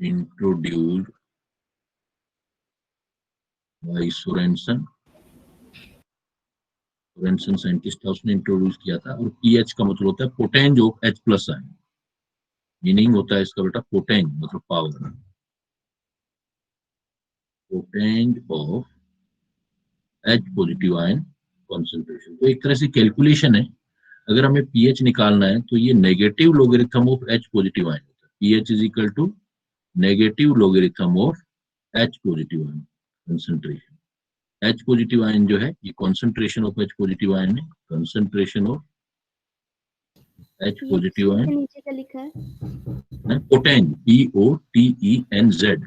Introduced by Sorensen scientist था, उसने introduce किया था। और पीएच का मतलब होता है potenz of H plus ion, meaning होता है इसका बेटा पोटेंज मतलब power, potenz of H positive ion concentration. तो एक तरह से कैलकुलेशन है, अगर हमें पीएच निकालना है तो ये negative logarithm of H positive ion होता है। PH is equal to negative logarithm of H positive ion concentration. H positive ion जो है ये concentration of H positive ion है, concentration of H positive ion नीचे क्या लिखा है? Potenz, POTENZ,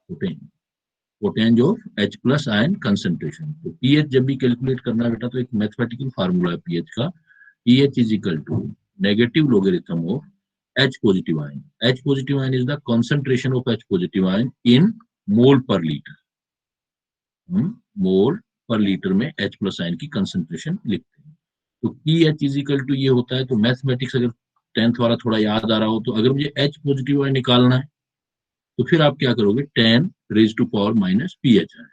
potenz, potenz of H plus ion concentration. तो pH जब भी कैलकुलेट करना है बेटा तो एक मैथमेटिकल फार्मूला है पीएच का, pH is equal to negative logarithm of H positive ion. H positive ion is the concentration of H positive ion in mole पर लीटर। मोल पर लीटर में H प्लस आयन की concentration लिखते हैं। तो pH is equal to ये होता है। तो मैथमेटिक्स अगर 10th वाला थोड़ा याद आ रहा हो तो अगर मुझे H पॉजिटिव आयन निकालना है तो फिर आप क्या करोगे, 10 raise to power minus pH है।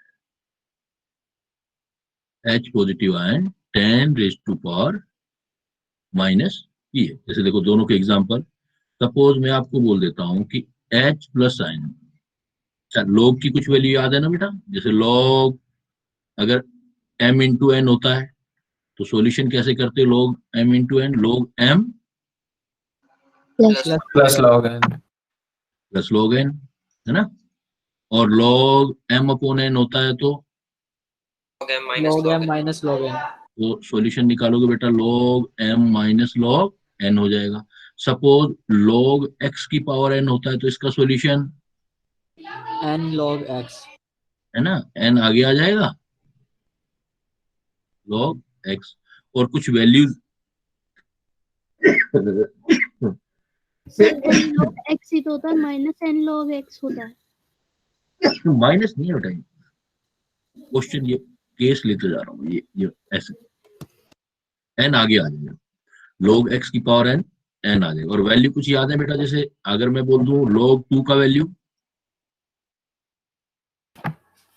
H positive ion 10 raise to power minus pH. जैसे देखो दोनों के एग्जांपल, सपोज मैं आपको बोल देता हूं कि H प्लस आयन, लॉग की कुछ वैल्यू याद है ना बेटा, जैसे लॉग अगर m इंटू एन होता है तो सॉल्यूशन कैसे करते हैं, log m into n, log m plus log n, plus log n, है ना। और लॉग m अपॉन n होता है तो log m minus log n, तो सॉल्यूशन निकालोगे बेटा log m minus log n हो जाएगा। सपोज लॉग x की पावर n होता है तो इसका सॉल्यूशन एन लॉग एक्स, है ना, n आगे आ जाएगा लॉग x। और कुछ values sir n log x ही तो होता है, माइनस n log x होता है। माइनस नहीं है बेटा, क्वेश्चन ये केस लेते जा रहा हूँ, ये ऐसे n आगे आ जाएगा, log x की पावर n आ जाएगा। और वैल्यू कुछ याद है बेटा, जैसे अगर मैं बोल दूं log 2 का वैल्यू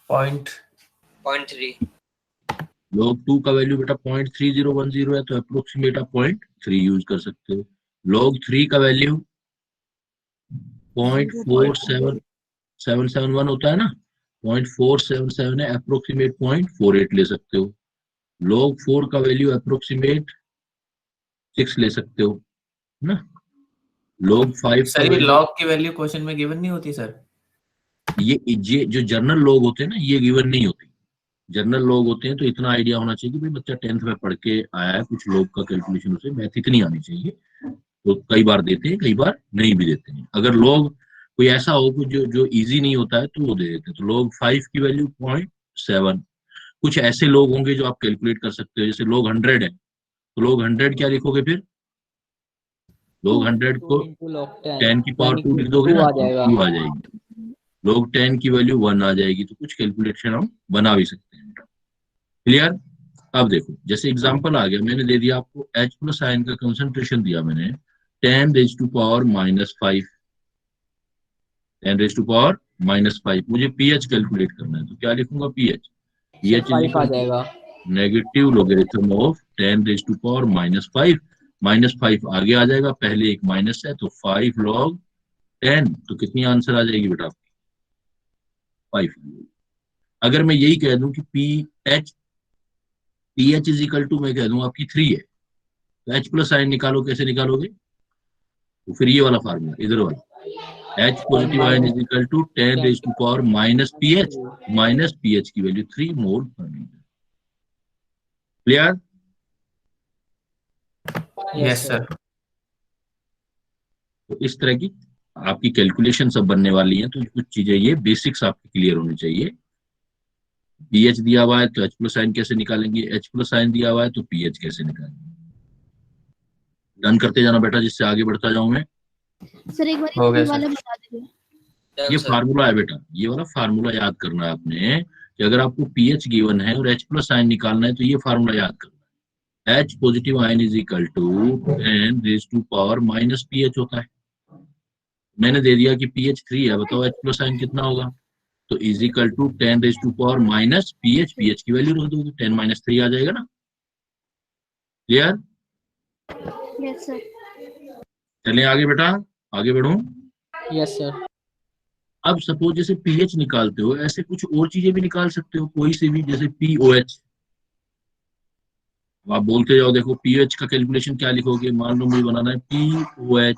0.3, log 2 का वैल्यू बेटा 0.3010 है, तो अप्रोक्सीमेट आप 0.3 यूज कर सकते हो। log 3 का वैल्यू 0.47771 होता है ना, 0.477 है, अप्रोक्सीमेट 0.48 ले सकते हो। log 4 का वैल्यू अप्रोक्सीमेट 6 ले सकते हो ना। log 5 का सर ये वैल्यू, लॉग की वैल्यू क्वेश्चन में गिवन नहीं होती सर? ये जो जर्नल लोग होते हैं ना ये गिवन नहीं होती। जनरल लोग होते हैं तो इतना आइडिया होना चाहिए कि भाई बच्चा 10th में पढ़ के आया है, कुछ लोग का कैलकुलेशन उसे मैथ इतनी आनी चाहिए। तो कई बार देते हैं, कई बार नहीं भी देते हैं। अगर लोग कोई ऐसा हो कुछ जो इजी नहीं होता है तो वो दे देते हैं। तो लोग 5 की वैल्यू 0.7। कुछ ऐसे लोग होंगे जो आप कैलकुलेट कर सकते हो, जैसे लोग 100 है तो लोग 100 क्या लिखोगे, फिर लोग 100 को 10 की पावर 2 लिख दोगे ना, आ जाएगा। 2 आ जाएगी। लोग 10 की वैल्यू 1 आ जाएगी। तो कुछ कैलकुलेशन हम बना भी सकते हैं। क्लियर। अब देखो जैसे एग्जांपल आ गया, मैंने दे दिया आपको H प्लस आयन का कंसंट्रेशन दिया मैंने 10 raise to power -5, 10 raise to power -5। मुझे पीएच कैलकुलेट करना है तो क्या लिखूंगा, पीएच पीएच इज आ जाएगा negative logarithm of 10 raise to power -5, -5 आगे आ जाएगा, पहले एक माइनस है तो 5 log 10। तो कितनी आंसर आ जाएगी बेटा, 5। अगर मैं यही कह दूं कि पीएच इज इक्वल टू मैं कह दूं आपकी 3 है, तो H प्लस आयन निकालो, कैसे निकालोगे, तो फिर ये वाला फार्मूला इधर वाला, H positive ion is equal to 10 raise to power minus pH की वैल्यू 3 मोल पर लीटर। क्लियर। Yes sir. तो इस तरह की आपकी कैलकुलेशन सब बनने वाली है। तो कुछ चीजें ये बेसिक्स आपकी क्लियर होनी चाहिए। पीएच दिया हुआ है तो H प्लस आयन कैसे निकालेंगे, H प्लस आयन दिया हुआ है तो पीएच कैसे निकालेंगे। डन करते जाना बेटा जिससे आगे बढ़ता जाऊं मैं। सर एक बार हो गया ये सर। वाला बता दीजिए। ये फार्मूला है बेटा, ये वाला फार्मूला याद करना है आपने कि अगर आपको पीएच गिवन है और H प्लस आयन निकालना है तो ये फार्मूला याद करना है। H positive ion is equal to 10 raise to power minus pH होता है। मैंने दे दिया कि pH 3 है, बताओ H प्लस आयन कितना होगा, तो is equal to 10 raise to power minus pH, pH की वैल्यू रख दोगे 10 माइनस 3 आ जाएगा ना। क्लियर? Yes sir. चलिए आगे बेटा, आगे बढ़ो। Yes sir. अब सपोज जैसे pH निकालते हो, ऐसे कुछ और चीजें भी निकाल सकते हो, कोई से भी, जैसे POH। आप बोलते जाओ, देखो pH का कैलकुलेशन क्या लिखोगे, मान लो मुझे बनाना है POH,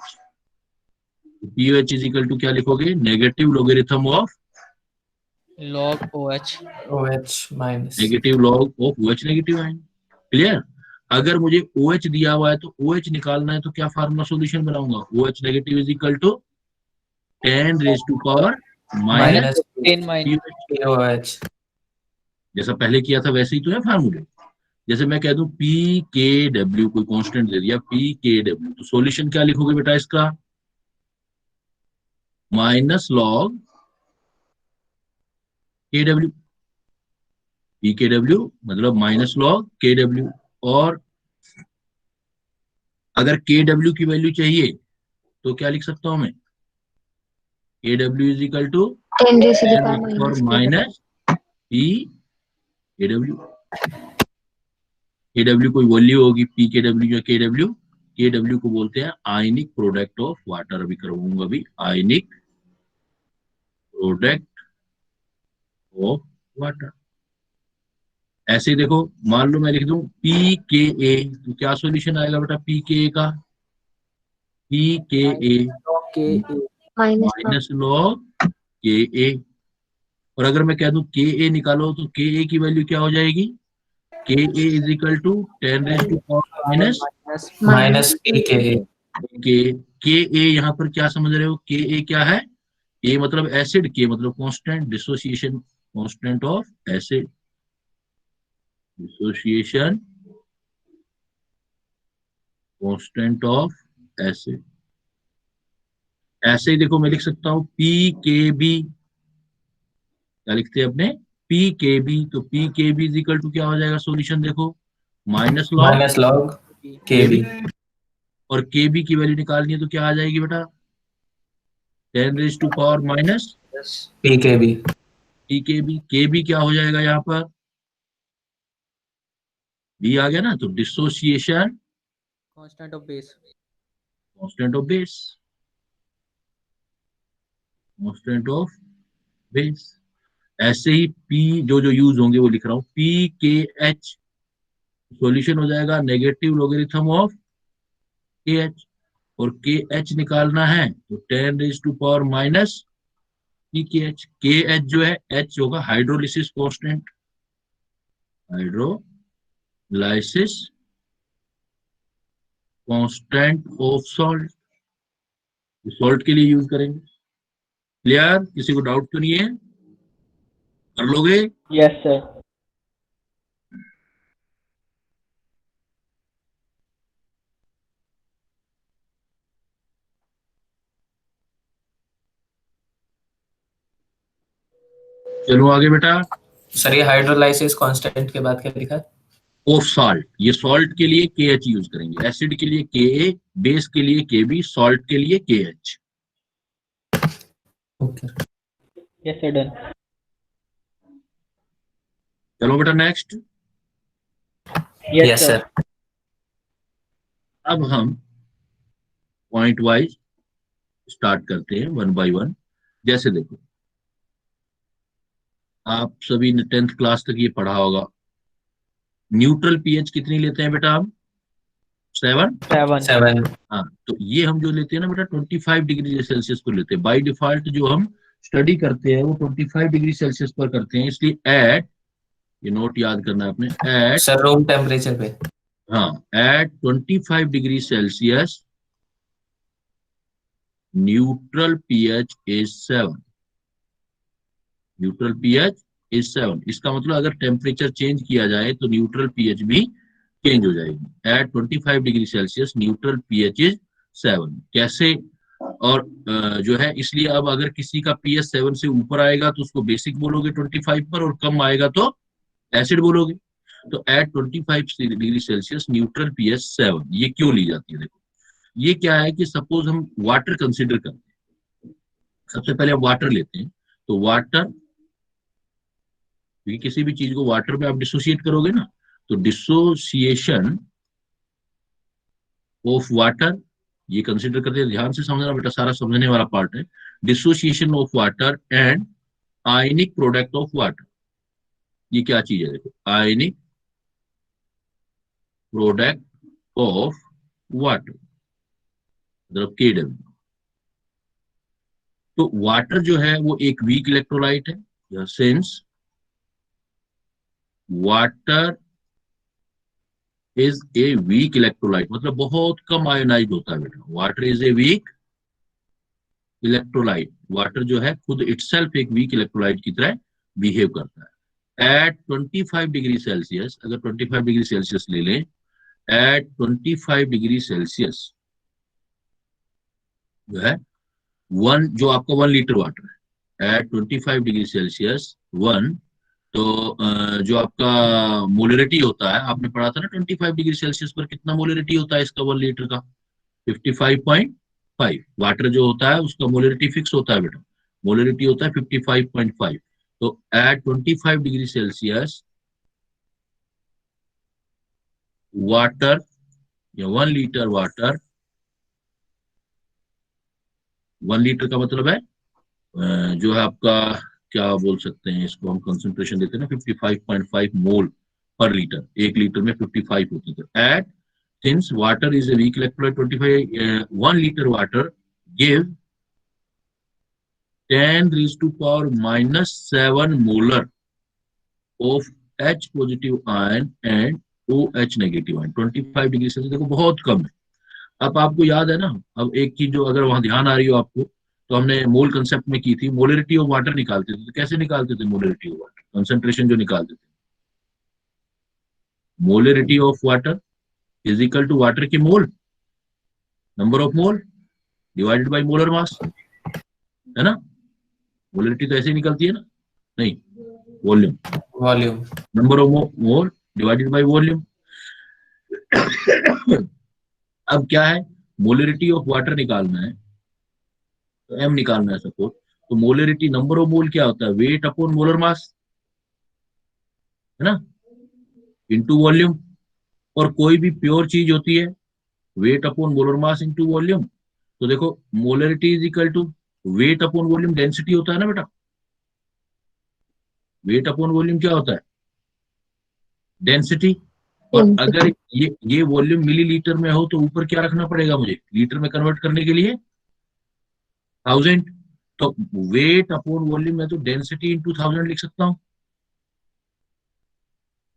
POH is equal to क्या लिखोगे, negative logarithm of log OH minus negative log of OH negative ion. Clear? अगर मुझे OH दिया हुआ है तो OH निकालना है तो क्या फार्मूला सॉल्यूशन बनाऊंगा, OH negative is equal to 10 raise to power minus 10 minus OH। जैसा पहले किया था वैसे ही तो है फार्मूले। जैसे मैं कह दूं PKW, कोई कांस्टेंट दे दिया PKW, तो सॉल्यूशन क्या लिखोगे बेटा इसका, माइनस लॉग KW, PKW मतलब माइनस लॉग KW। और अगर KW की वैल्यू चाहिए तो क्या लिख सकता हूं मैं, KW is equal to 10 raise to the 10 power और माइनस माइनस PKW। KW कोई वैल्यू होगी, PKW या KW, KW को बोलते हैं आयनिक प्रोडक्ट ऑफ वाटर। अभी करवाऊंगा, अभी आयनिक प्रोडक्ट ऑफ वाटर। ऐसे ही देखो, मान लो मैं लिख दूं PKA, तो क्या सॉल्यूशन आएगा बेटा PKA का, PKA minus minus log KA। और अगर मैं कह दूं KA निकालो तो KA की वैल्यू क्या हो जाएगी, KA is equal to 10 raise to power minus minus PKA। KA यहाँ पर क्या समझ रहे हो, KA क्या है, A मतलब एसिड, K मतलब constant, dissociation constant of acid, dissociation constant of acid. ऐसे ही देखो मैं लिख सकता हूं PKB, क्या लिखते हैं अपने PKB, तो PKB इज इक्वल टू क्या हो जाएगा सॉल्यूशन, देखो माइनस लॉग KB। और KB की वैल्यू निकालनी है तो क्या आ जाएगी बेटा, 10 raise to power minus PKB। PKB। KB क्या हो जाएगा यहाँ पर, B आ गया ना, तो dissociation constant of base. Constant of base, constant of base. ऐसे ही P जो जो यूज होंगे वो लिख रहा हूँ, PKH सॉल्यूशन हो जाएगा नेगेटिव लोगेरिथम ऑफ KH, और KH निकालना है तो 10 raise to power minus PKH। KH जो है H होगा hydrolysis constant, hydrolysis constant of salt, salt के लिए यूज करेंगे। क्लियर? किसी को डाउट तो नहीं है, कर लोगे? Yes sir. चलो आगे बेटा। सर ये हाइड्रोलाइसिस कांस्टेंट के बाद क्या लिखा है? ऑफ सॉल्ट, ये सॉल्ट के लिए KH यूज करेंगे, एसिड के लिए KA, बेस के लिए KB, सॉल्ट के लिए KH। Okay. Yes sir, done. चलो बेटा नेक्स्ट। Yes sir. अब हम पॉइंट वाइज स्टार्ट करते हैं, वन बाय वन। जैसे देखो, आप सभी ने 10th क्लास तक ये पढ़ा होगा, न्यूट्रल पीएच कितनी लेते हैं बेटा हम, 7। हाँ, तो ये हम जो लेते हैं ना बेटा 25 डिग्री सेल्सियस पर लेते हैं बाय डिफॉल्ट। जो हम स्टडी करते हैं वो 25 डिग्री सेल्सियस पर करते हैं, इसलिए एट, ये नोट याद करना है आपने, एट सर रूम टेम्परेचर पे। हाँ, at 25 degree Celsius neutral pH is 7, neutral pH is 7। इसका मतलब अगर टेम्परेचर चेंज किया जाए तो न्यूट्रल पीएच भी चेंज हो जाएगी। At 25 degree Celsius neutral pH is 7। कैसे? और जो है, इसलिए अब अगर किसी का पीएच 7 से ऊपर आएगा तो उसको बेसिक बोलोगे 25 पर, और कम आएगा तो एसिड बोलोगे। तो at 25 degree Celsius neutral pH 7, ये क्यों ली जाती है? देखो, ये क्या है कि सपोज हम वाटर कंसिडर करते हैं, सबसे पहले हम वाटर लेते हैं, तो वाटर, क्योंकि किसी भी चीज को वाटर में आप डिसोसिएट करोगे ना, तो डिसोसिएशन ऑफ वाटर, ये कंसिडर करते हैं, ध्यान से समझना बेटा, सारा समझने वाला पार्ट है। Dissociation of water and ionic product of water, ये क्या चीज है देखो, आयनिक प्रोडक्ट ऑफ वाटर मतलब KW। तो वाटर जो है वो एक वीक इलेक्ट्रोलाइट है, since water is a weak electrolyte, मतलब बहुत कम आयोनाइज होता है बेटा, water is a weak electrolyte. Water जो है खुद इटसेल्फ एक वीक इलेक्ट्रोलाइट की तरह बिहेव करता है। एट 25 डिग्री सेल्सियस, अगर 25 डिग्री सेल्सियस ले लें, एट 25 डिग्री सेल्सियस जो है जो आपका 1 लीटर वाटर है, एट 25 डिग्री सेल्सियस 1, तो जो आपका मोलरिटी होता है, आपने पढ़ा था ना 25 डिग्री सेल्सियस पर कितना मोलरिटी होता है इसका 1 लीटर का, 55.5। वाटर जो होता है उसका मोलरिटी फिक्स होता है बेटा, मोलरिटी होता है 55.5। तो एट 25 डिग्री सेल्सियस वाटर या 1 लीटर वाटर, 1 लीटर का मतलब है जो है आपका, क्या बोल सकते हैं इसको, हम कंसंट्रेशन देते हैं ना 55.5 मोल पर लीटर, 1 लीटर में 55 होते थे। At since water is a weak electrolyte 25 1 litre water give 10 raised to power -7 molar of H positive ion and OH negative ion. 25 degree Celsius देखो बहुत कम है। अब आपको याद है ना, अब एक चीज जो अगर वहां ध्यान आ रही हो आपको, तो हमने मोल कंसेप्ट में की थी, मोलरिटी ऑफ वाटर निकालते थे, तो कैसे निकालते थे मोलरिटी ऑफ वाटर, कंसंट्रेशन जो निकालते थे, molarity of water is equal to water की mole, number of mole divided by molar mass, है ना। मोलरिटी तो ऐसे ही निकलती है ना, नहीं, volume, volume, number of mole divided by volume. अब क्या है, मोलरिटी ऑफ वाटर निकालना है, तो M निकालना है सपोज, तो मोलरिटी नंबर ऑफ मोल क्या होता है, वेट अपॉन मोलर मास, है ना, इनटू वॉल्यूम। और कोई भी प्योर चीज होती है, weight upon molar mass into volume. तो देखो molarity is equal to weight upon volume, density होता है ना बेटा, वेट अपॉन वॉल्यूम क्या होता है, डेंसिटी। और अगर ये वॉल्यूम मिलीलीटर में हो तो ऊपर क्या रखना पड़ेगा मुझे, लीटर में कन्वर्ट करने के लिए 1000। तो वेट अपॉन वॉल्यूम में तो डेंसिटी इंटू 1000 लिख सकता हूं,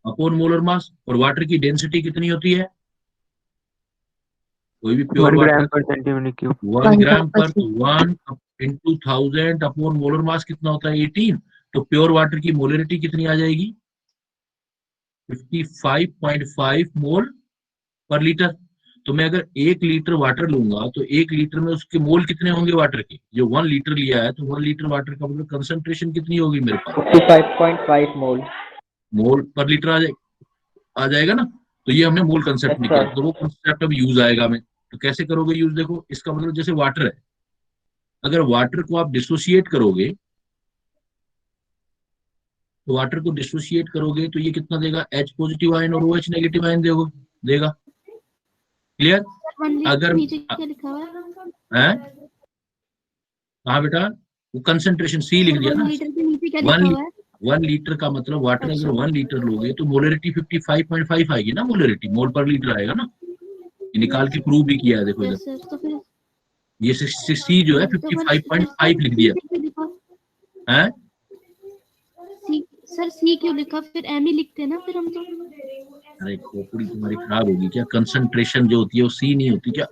अपॉन मोलर मास। और वाटर की डेंसिटी कितनी होती है, कोई भी प्योर 1 वाटर ग्राम पर सेंटीमीटर क्यूब, 1 ग्राम पर, तो 1 इंटू 1000 अपॉन मोलर मास कितना होता है 18। तो प्योर वाटर की मोलरिटी कितनी आ जाएगी, 55.5 मोल पर लीटर। तो मैं अगर 1 लीटर वाटर लूंगा तो 1 लीटर में उसके मोल कितने होंगे वाटर के, जो 1 लीटर लिया है, तो 1 लीटर वाटर का मतलब कंसंट्रेशन कितनी होगी मेरे पास, 55.5 मोल। मोल पर लीटर आ जाएगा ना। तो ये हमने मोल कंसेप्ट Yes, निकाला, sir. तो वो कंसेप्ट अब यूज आएगा में। तो कैसे करोगे यूज, देखो इसका मतलब जैसे वाटर है, अगर वाटर को आप डिसोसिएट करोगे, तो वाटर को डिसोसिएट करोगे तो ये कितना देगा, H पॉजिटिव आयन और OH नेगेटिव आयन देगा। क्लियर। 1 लीटर अगर नीचे क्या लिखा हुआ है? है कहा बेटा, वो कंसंट्रेशन C लिख दिया 1 ना। लीटर के नीचे क्या लिखा हुआ है? 1 लीटर का मतलब वाटर अच्छा। अगर 1 लीटर लोगे तो मोलरिटी 55.5 आएगी ना, मोलरिटी मोल पर लीटर आएगा ना, ये निकाल के प्रूव भी किया है, देखो इधर, यस सर, तो फिर ये C जो है 55.5 लिख दिया है। सी, सर सी क्यों लिखा, फिर एम ही लिखते ना फिर हम तो। अरे खोपड़ी तुम्हारी खराब होगी क्या, कंसंट्रेशन जो होती है वो C नहीं होती क्या,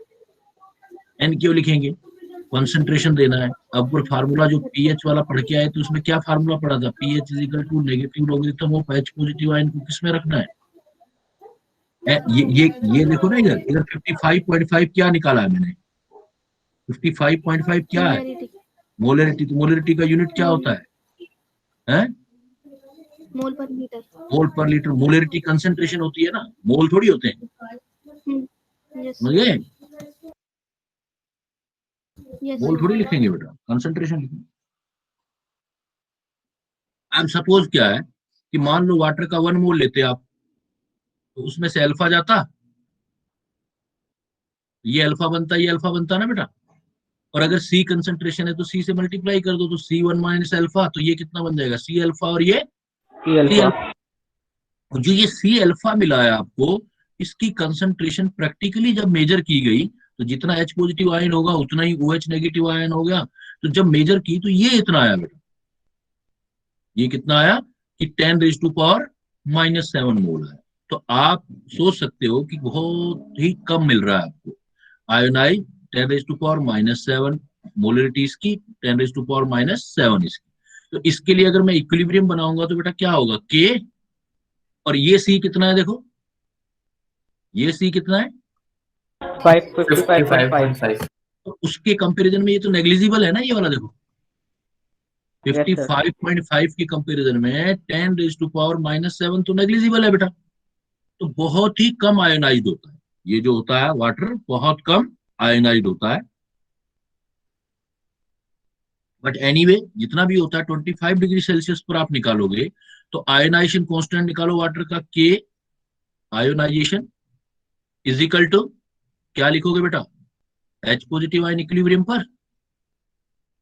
N क्यों लिखेंगे, कंसंट्रेशन देना है। अब वो फार्मूला जो पीएच वाला पढ़ के आए तो उसमें क्या फार्मूला पढ़ा था, pH is equal to negative logarithm of H positive ion को किस में रखना है। ये देखो ना, इधर इधर 55.5 क्या निकाला है मैंने, 55.5 क्या है, मोलरिटी। तो मोलरिटी का यूनिट क्या होता है? मोल पर लीटर। मोल पर लीटर, मोलरिटी कंसंट्रेशन होती है ना, मोल थोड़ी होते हैं, यस समझ गए। यस मोल थोड़ी सर। लिखेंगे बेटा, कंसंट्रेशन लिखेंगे। अब सपोज क्या है कि मान लो वाटर का 1 मोल लेते आप, तो उसमें से अल्फा जाता, ये अल्फा बनता, ये अल्फा बनता ना बेटा। और अगर सी कंसंट्रेशन है तो सी से मल्टीप्लाई कर दो, तो C1 - अल्फा, तो ये कितना बन जाएगा, सी अल्फा, और ये C सी alpha. अल्फा। जो ये सी अल्फा मिला है आपको, इसकी कंसंट्रेशन प्रैक्टिकली जब मेजर की गई, तो जितना H पॉजिटिव आयन होगा उतना ही OH नेगेटिव आयन हो गया। तो जब मेजर की तो ये इतना आया बेटा, ये कितना आया कि 10⁻⁻⁷ मोल है। तो आप सोच सकते हो कि बहुत ही कम मिल रहा है आपको आयोनाइज, 10⁻⁻7 मोलरिटी इसकी, 10⁻⁻7 इसकी। तो इसके लिए अगर मैं इक्विलिब्रियम बनाऊंगा तो बेटा क्या होगा, के, और ये सी कितना है देखो, ये सी कितना है, 55.5. 55.5. तो उसके कंपैरिजन में ये तो नेग्लिजिबल है ना, ये वाला देखो। Yes, sir. 55.5 के कंपैरिजन में 10⁻⁻7 तो नेग्लिजिबल है बेटा। तो बहुत ही कम आयोनाइज्ड होता है, ये जो होता है वाटर बहुत कम आयोनाइज्ड होता है। बट एनीवे जितना भी होता है 25 डिग्री सेल्सियस पर आप निकालोगे, तो आयोनाइजेशन कांस्टेंट निकालो वाटर का, के आयोनाइजेशन इज इक्वल टू, क्या लिखोगे बेटा, H पॉजिटिव आयन इक्विलिब्रियम पर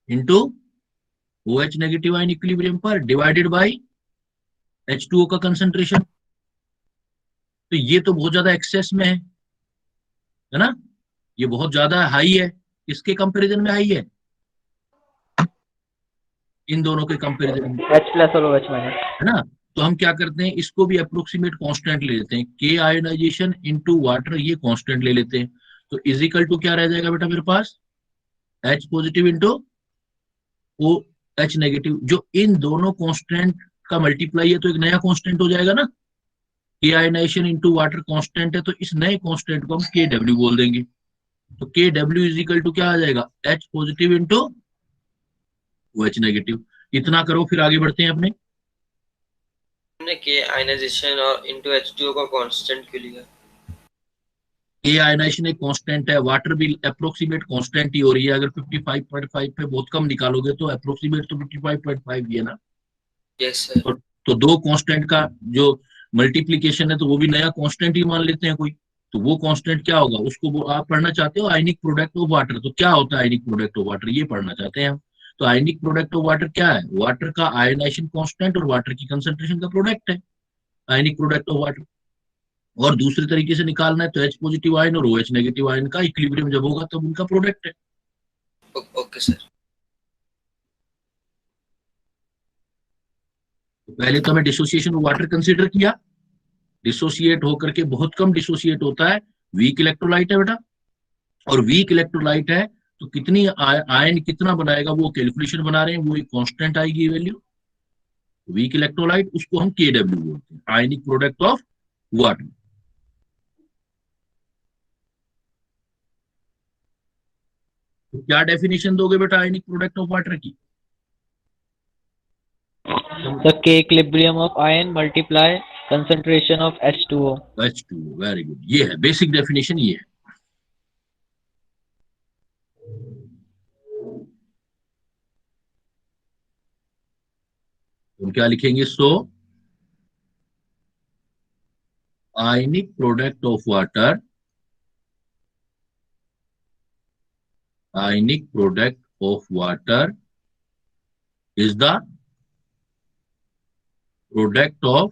into OH negative ion equilibrium पर डिवाइडेड बाय H2O का कंसंट्रेशन। तो ये तो बहुत ज्यादा एक्सेस में है ना, ये बहुत ज्यादा हाई है, इसके कंपैरिजन में हाई है, इन दोनों के कंपैरिजन में, H plus और OH minus. है ना। तो हम क्या करते हैं, इसको भी अप्रोक्सीमेट कांस्टेंट ले लेते हैं, के आयोनाइजेशन इनटू वाटर, ये कांस्टेंट ले लेते हैं। तो इजिकल टू क्या रह जाएगा बेटा मेरे पास, H positive into OH negative. जो इन दोनों कांस्टेंट का मल्टीप्लाई है तो एक नया कांस्टेंट हो जाएगा ना, के आयोनाइजेशन इनटू वाटर कांस्टेंट है, तो इस नए कांस्टेंट को हम के डब्ल्यू बोल देंगे। तो के डब्ल्यू इजिकल टू क्या आ जाएगा, H positive into OH negative. इतना करो, फिर आगे बढ़ते हैं अपने। हमने के आयनाइजेशन और इनटू H2O का कांस्टेंट क्यों लिया? के आयनाइजेशन एक कांस्टेंट है, वाटर भी अप्रोक्सीमेट कांस्टेंट ही हो रही है। अगर 55.5 पे बहुत कम निकालोगे तो अप्रोक्सीमेट तो 55.5 ही है ना। Yes sir. तो दो कांस्टेंट का जो मल्टीप्लीकेशन है तो वो भी नया कांस्टेंट ही मान लेते हैं कोई। तो वो कांस्टेंट क्या होगा, उसको वो आप पढ़ना चाहते हो, आयनिक प्रोडक्ट ऑफ वाटर। तो क्या होता है आयनिक प्रोडक्ट ऑफ वाटर, ये पढ़ना चाहते हैं हम। तो आयनिक प्रोडक्ट ऑफ वाटर क्या है, वाटर का आयनाइजेशन कांस्टेंट और वाटर की कंसंट्रेशन का प्रोडक्ट है आयनिक प्रोडक्ट ऑफ वाटर। और दूसरे तरीके से निकालना है तो H पॉजिटिव आयन और OH नेगेटिव आयन का इक्विलिब्रियम जब होगा तब उनका प्रोडक्ट है। Okay sir. तो पहले तो हमें डिसोसिएशन ऑफ वाटर कंसीडर किया, डिसोसिएट होकर के बहुत कम डिसोसिएट होता है, वीक इलेक्ट्रोलाइट है बेटा। और वीक इलेक्ट्रोलाइट है तो कितनी आयन कितना बनाएगा वो कैलकुलेशन बना रहे हैं, वो एक कांस्टेंट आएगी वैल्यू, वीक इलेक्ट्रोलाइट, उसको हम KW बोलते हैं, आयनिक प्रोडक्ट ऑफ वाटर। तो क्या डेफिनेशन दोगे बेटा आयनिक प्रोडक्ट ऑफ वाटर की, The K equilibrium of ion multiply concentration of H2O. H2O, very good, ये है बेसिक डेफिनेशन, ये है। हम क्या लिखेंगे, so ionic product of water, ionic product of water is the product of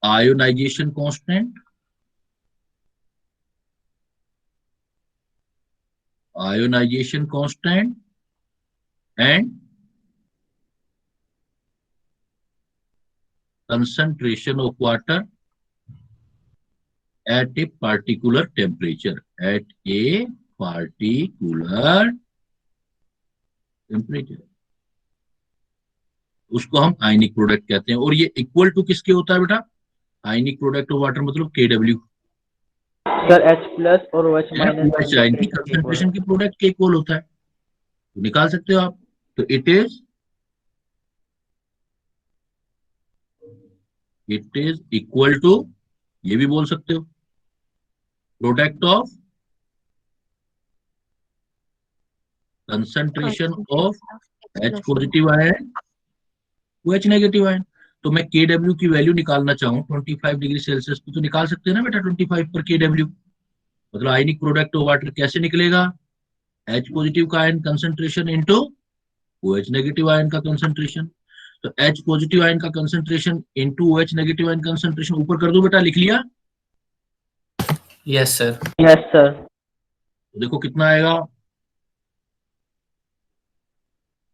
ionization constant, ionization constant and concentration of water at a particular temperature, at a particular temperature, उसको हम ionic product कहते हैं। और ये equal to किसके होता है बेटा, आयनिक प्रोडक्ट ऑफ वाटर मतलब KW, Sir, H plus और OH minus OH आयन की concentration के equal कंसंट्रेशन है. के प्रोडक्ट के इक्वल होता है, तो निकाल सकते हो आप। तो इट इज इक्वल टू, ये भी बोल सकते हो, product of concentration of H positive ion OH negative ion. तो मैं Kw की वैल्यू निकालना चाहूँ 25 डिग्री सेल्सियस पे, तो निकाल सकते हैं ना बेटा 25 पर Kw। मतलब आयनिक प्रोडक्ट ऑफ वाटर कैसे निकलेगा? H पॉजिटिव का ion concentration into OH negative ion का कंसंट्रेशन। तो H पॉजिटिव आयन का concentration into OH negative ion concentration ऊपर कर दो बेटा, लिख लिया? Yes sir. Yes sir. तो देखो कितना आएगा,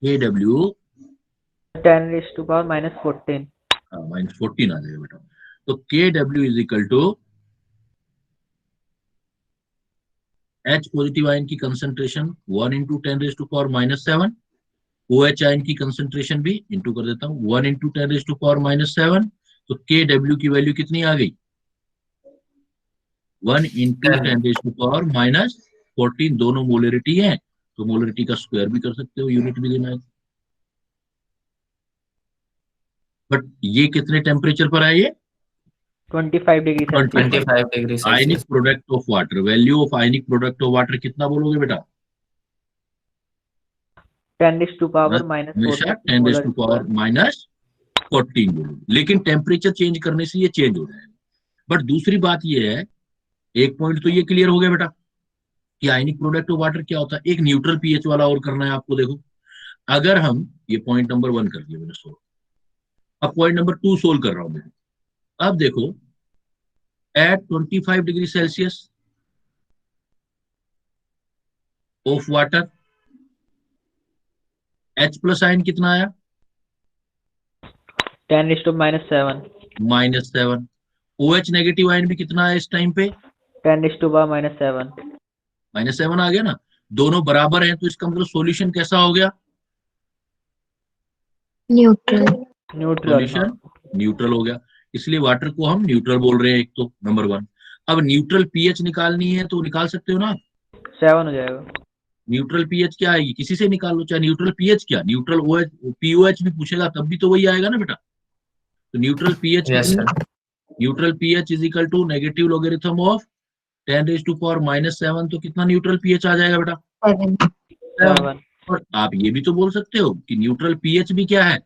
Kw 10⁻⁻14। -14 आ जाएगा बेटा। तो Kw is equal to H positive ion की कंसंट्रेशन 1 इंटू 10⁻⁻7, OH आयन की कंसंट्रेशन भी इंटू कर देता हूँ 1 इंटू 10⁻⁻7। तो Kw की वैल्यू कितनी आ गई? 1 इंटू 10⁻⁻14। दोनों मोलरिटी है, तो मोलरिटी का स्क्वायर भी कर सकते हो, यूनिट भी देना है। बट ये कितने टेम्परेचर पर है? ये 25 degree Celsius. 25 degree ionic Celsius. Product of water, value of ionic product of water कितना बोलोगे बेटा? 10⁻⁻14 हमेशा 10⁻⁻14 बोलोगे, लेकिन टेम्परेचर चेंज करने से ये चेंज हो जाएगा। बट दूसरी बात ये है, एक पॉइंट तो ये क्लियर हो गया बेटा कि आयनिक प्रोडक्ट ऑफ वाटर क्या होता है। एक न्यूट्रल पीएच वाला और करना है आपको। देखो, अगर हम ये पॉइंट नंबर 1 कर दिया मैंने सोल्व, अब पॉइंट नंबर 2 सोल्व कर रहा हूं मैं। अब देखो, at 25 degree Celsius of water H plus ion कितना आया? 10⁻⁻7। -7। OH नेगेटिव आयन भी कितना है इस टाइम पे? 10⁻⁻7। -7 आ गया ना। दोनों बराबर हैं, तो इसका मतलब सॉल्यूशन कैसा हो गया? न्यूट्रल। न्यूट्रल। सॉल्यूशन न्यूट्रल हो गया। इसलिए वाटर को हम न्यूट्रल बोल रहे हैं, एक तो नंबर 1। अब न्यूट्रल पीएच निकालनी है तो निकाल सकते हो ना। 7 हो जाएगा। न्यूट्रल पीएच क्या आएगी, किसी से निकाल लो, चाहे न्यूट्रल पीएच क्या, न्यूट्रल OH पीओएच भी पूछेगा तब भी तो वही आएगा ना बेटा। तो न्यूट्रल पीएच यस कितनी? Sir. Neutral pH is equal to negative logarithm of 10⁻⁻7। तो कितना न्यूट्रल पीएच आ जाएगा बेटा? 7। 7। और आप ये भी तो बोल सकते हो कि न्यूट्रल पीएच भी क्या है,